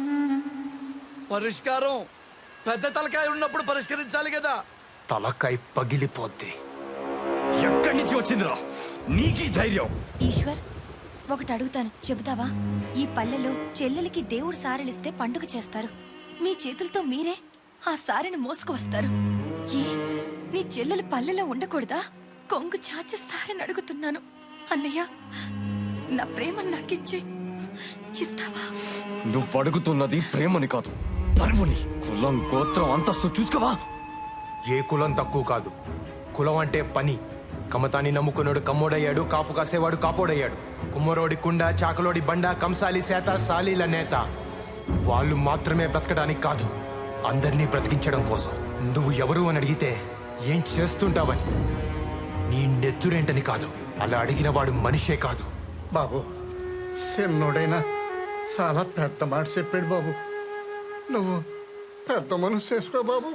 పరిష్కారం పెద్ద తలకాయ ఉన్నప్పుడు పరిష్కరించాలి కదా. తలకాయ పగిలిపోద్ది. ఎక్కడి నుంచి వచ్చిందిరా నీకీ ధైర్యం? ఈశ్వర్, ఒకటి అడుగుతాను, చెబుతావా? ఈ పల్లెలో చెల్లెలికి దేవుడు సారెలిస్తే పండుగ చేస్తారు. మీ చేతులతో మీరే ఆ సారెని మోసుకు వస్తారు. ఏ నీ చెల్లెలు పల్లెలో ఉండకూడదా? కొంగు చాచి సారెని అడుగుతున్నాను. అన్నయ్య, నా ప్రేమను నాకిచ్చి ఇస్తావా? నువ్వు అడుగుతున్నది ప్రేమని కాదు, పరువుని కులం గోత్రం అంతస్తు చూసుకోవా. ఏ కులం తక్కువ కాదు. కులం అంటే పని. కమతాన్ని నమ్ముకున్నాడు కమ్మోడయ్యాడు, కాపు కాసేవాడు కాపోడయ్యాడు. కుమ్మరోడి కుండ, చాకలోడి బండ, కంసాలి సేత, సాలీల నేత. వాళ్ళు మాత్రమే బ్రతకడానికి కాదు, అందరినీ బ్రతికించడం కోసం. నువ్వు ఎవరు అని అడిగితే ఏం చేస్తుంటావని, నీ నెత్తురేంటని కాదు, అలా అడిగిన వాడు మనిషే కాదు. బాబు, చిన్నోడైనా చాలా పెద్ద మాట చెప్పాడు బాబు. నువ్వు పెద్ద మనసు చేసుకో బాబు.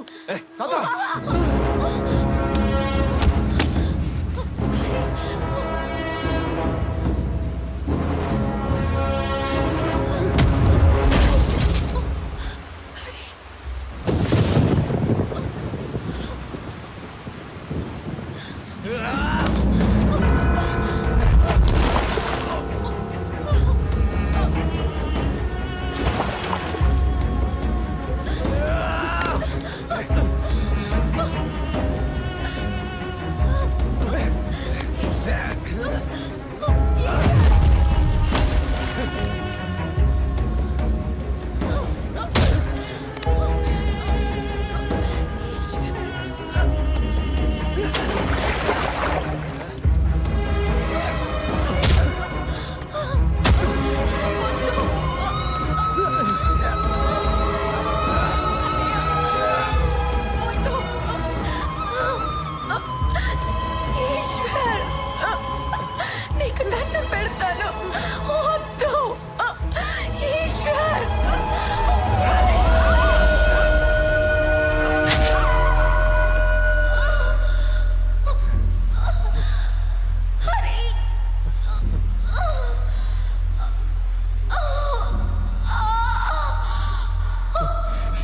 ఈశ్వర్, నీకు దండం పెడతాను. వద్దు ఈశ్వర్.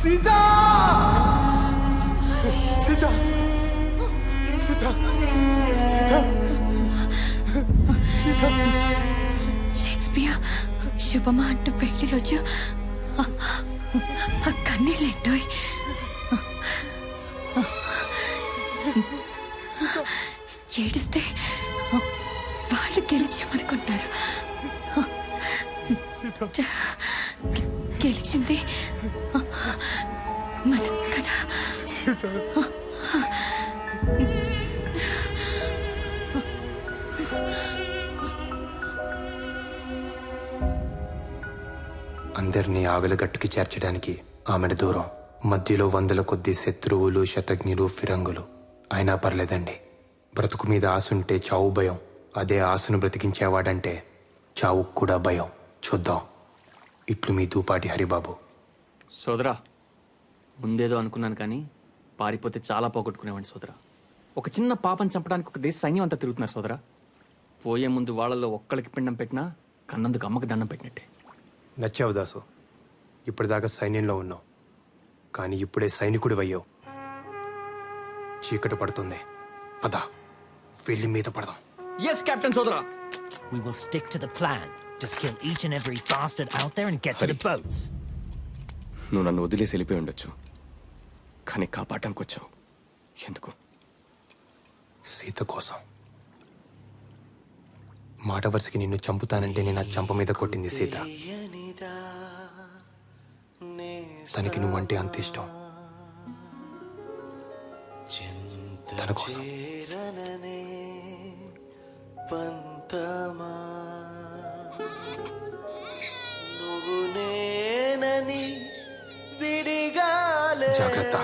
సీతా! సీతా! సీతా! సీతా! సీతా! షేక్స్పియర్ శుభమా అంటూ పెళ్లి రోజు కన్నీళ్ళెట్టోయ్. ఏడిస్తే వాళ్ళు గెలిచామనుకుంటారు. గెలిచింది మనం కదా. అందరినీ ఆవిలగట్టుకి చేర్చడానికి ఆమెను దూరం. మధ్యలో వందల కొద్ది శత్రువులు, శతజ్ఞులు, ఫిరంగులు. అయినా పర్లేదండి, బ్రతుకు మీద ఆశుంటే చావు భయం. అదే ఆశను బ్రతికించేవాడంటే చావు కూడా భయం. చూద్దాం. ఇట్లు మీ దూపాటి హరిబాబు. సోదరా, ముందేదో అనుకున్నాను కానీ పారిపోతే చాలా పోగొట్టుకునేవాడిని సోదరా. ఒక చిన్న పాపని చంపడానికి ఒక దేశ సైన్యం అంతా తిరుగుతున్నారు సోదరా. పోయే ముందు వాళ్ళలో ఒక్కడికి పిండం పెట్టినా కన్నందుకు అమ్మకి దండం పెట్టినట్టే. నచ్చావు దాసు. ఇప్పటిదాకా సైన్యంలో ఉన్నావు, కానీ ఇప్పుడే సైనికుడి అయ్యావు. చీకటి పడుతుంది, పద వెళ్ళి మీద పడదాం. Yes, Captain Sodra. We will stick to the plan. Just kill each and every bastard out there and get to the boats. నువ్వు నన్ను వదిలేసి వెళ్ళిపోయి ఉండొచ్చు, కానీ కాపాడటానికి వచ్చావు. ఎందుకు? సీత కోసం. మాట వరుసకి నిన్ను చంపుతానంటే నేను ఆ చంప మీద కొట్టింది సీత. తనకి నువ్వంటే అంత ఇష్టం. తన కోసం. జాగ్రత్త.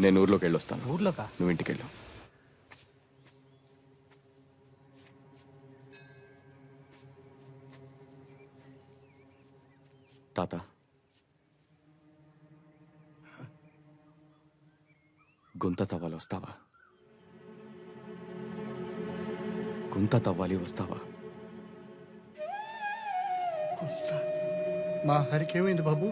నేను ఊర్లోకి వెళ్ళొస్తాను. ఊర్లోకా? నువ్వు ఇంటికి వెళ్ళు. తాత, గుంత తవ్వాలి, వస్తావా? గుంత తవ్వాలి, వస్తావా? మా హరికేమైంది బాబు?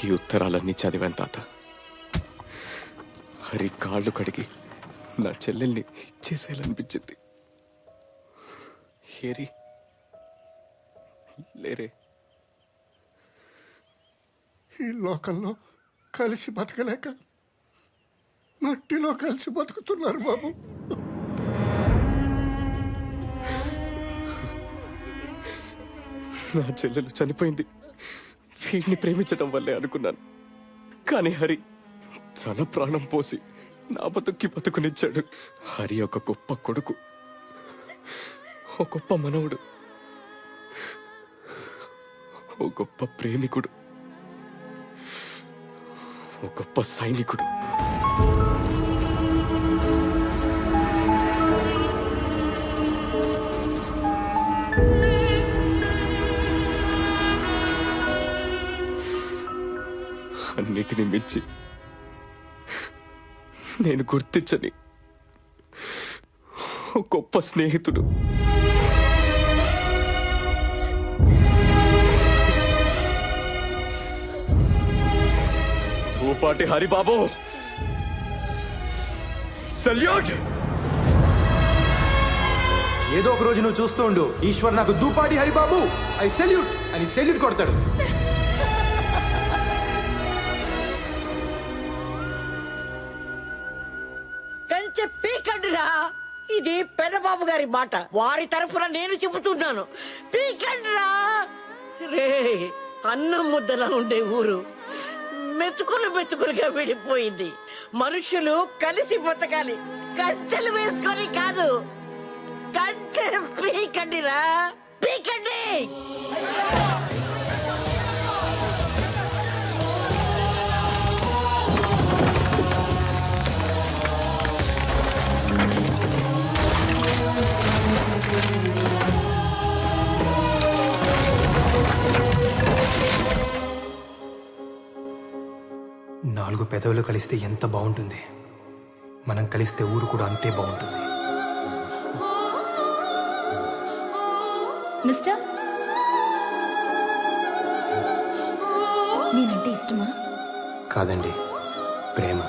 ఈ ఉత్తరాలన్నీ చదివాను తాత. హరి కాళ్ళు కడిగి నా చెల్లెల్ని ఇచ్చేసేయాలనిపించింది. హేరి లేరే. ఈ లోకంలో కలిసి బతకలేక మట్టిలో కలిసి బతుకుతున్నారు బాబు. నా చెల్లెలు చనిపోయింది వీడిని ప్రేమించడం వల్లే అనుకున్నాను. కానీ హరి తన ప్రాణం పోసి నా బతుకునిచ్చాడు. హరి ఒక గొప్ప కొడుకు, ఓ గొప్ప మనవుడు, ఓ గొప్ప ప్రేమికుడు, ఓ గొప్ప సైనికుడు. అన్నిటిని మించి నేను గుర్తించని ఓ గొప్ప స్నేహితుడు. ధూపాటి హరిబాబు, సల్యూట్. ఏదో ఒక రోజు నువ్వు చూస్తూ ఉండు, ఈశ్వర్ నాకు దూపాటి హరిబాబు ఐ సెల్యూట్ అని సెల్యూట్ కొడతాడు. కంచె పీకండిరా. ఇది పెదబాబు గారి మాట, వారి తరఫున నేను చెబుతున్నాను. పీకండిరా. రే, అన్నం ముద్దలా ఉండే ఊరు మెతుకులుగా విడిపోయింది. మనుషులు కలిసి బతకాలి, కంచెలు వేసుకొని కాదు. కంచె పీకండిరా, పీకండి. 4 పెదవులు కలిస్తే ఎంత బాగుంటుంది. మనం కలిస్తే ఊరు కూడా అంతే బాగుంటుంది. మిస్టర్, నేనంటే ఇష్టమా? కాదండి, ప్రేమ.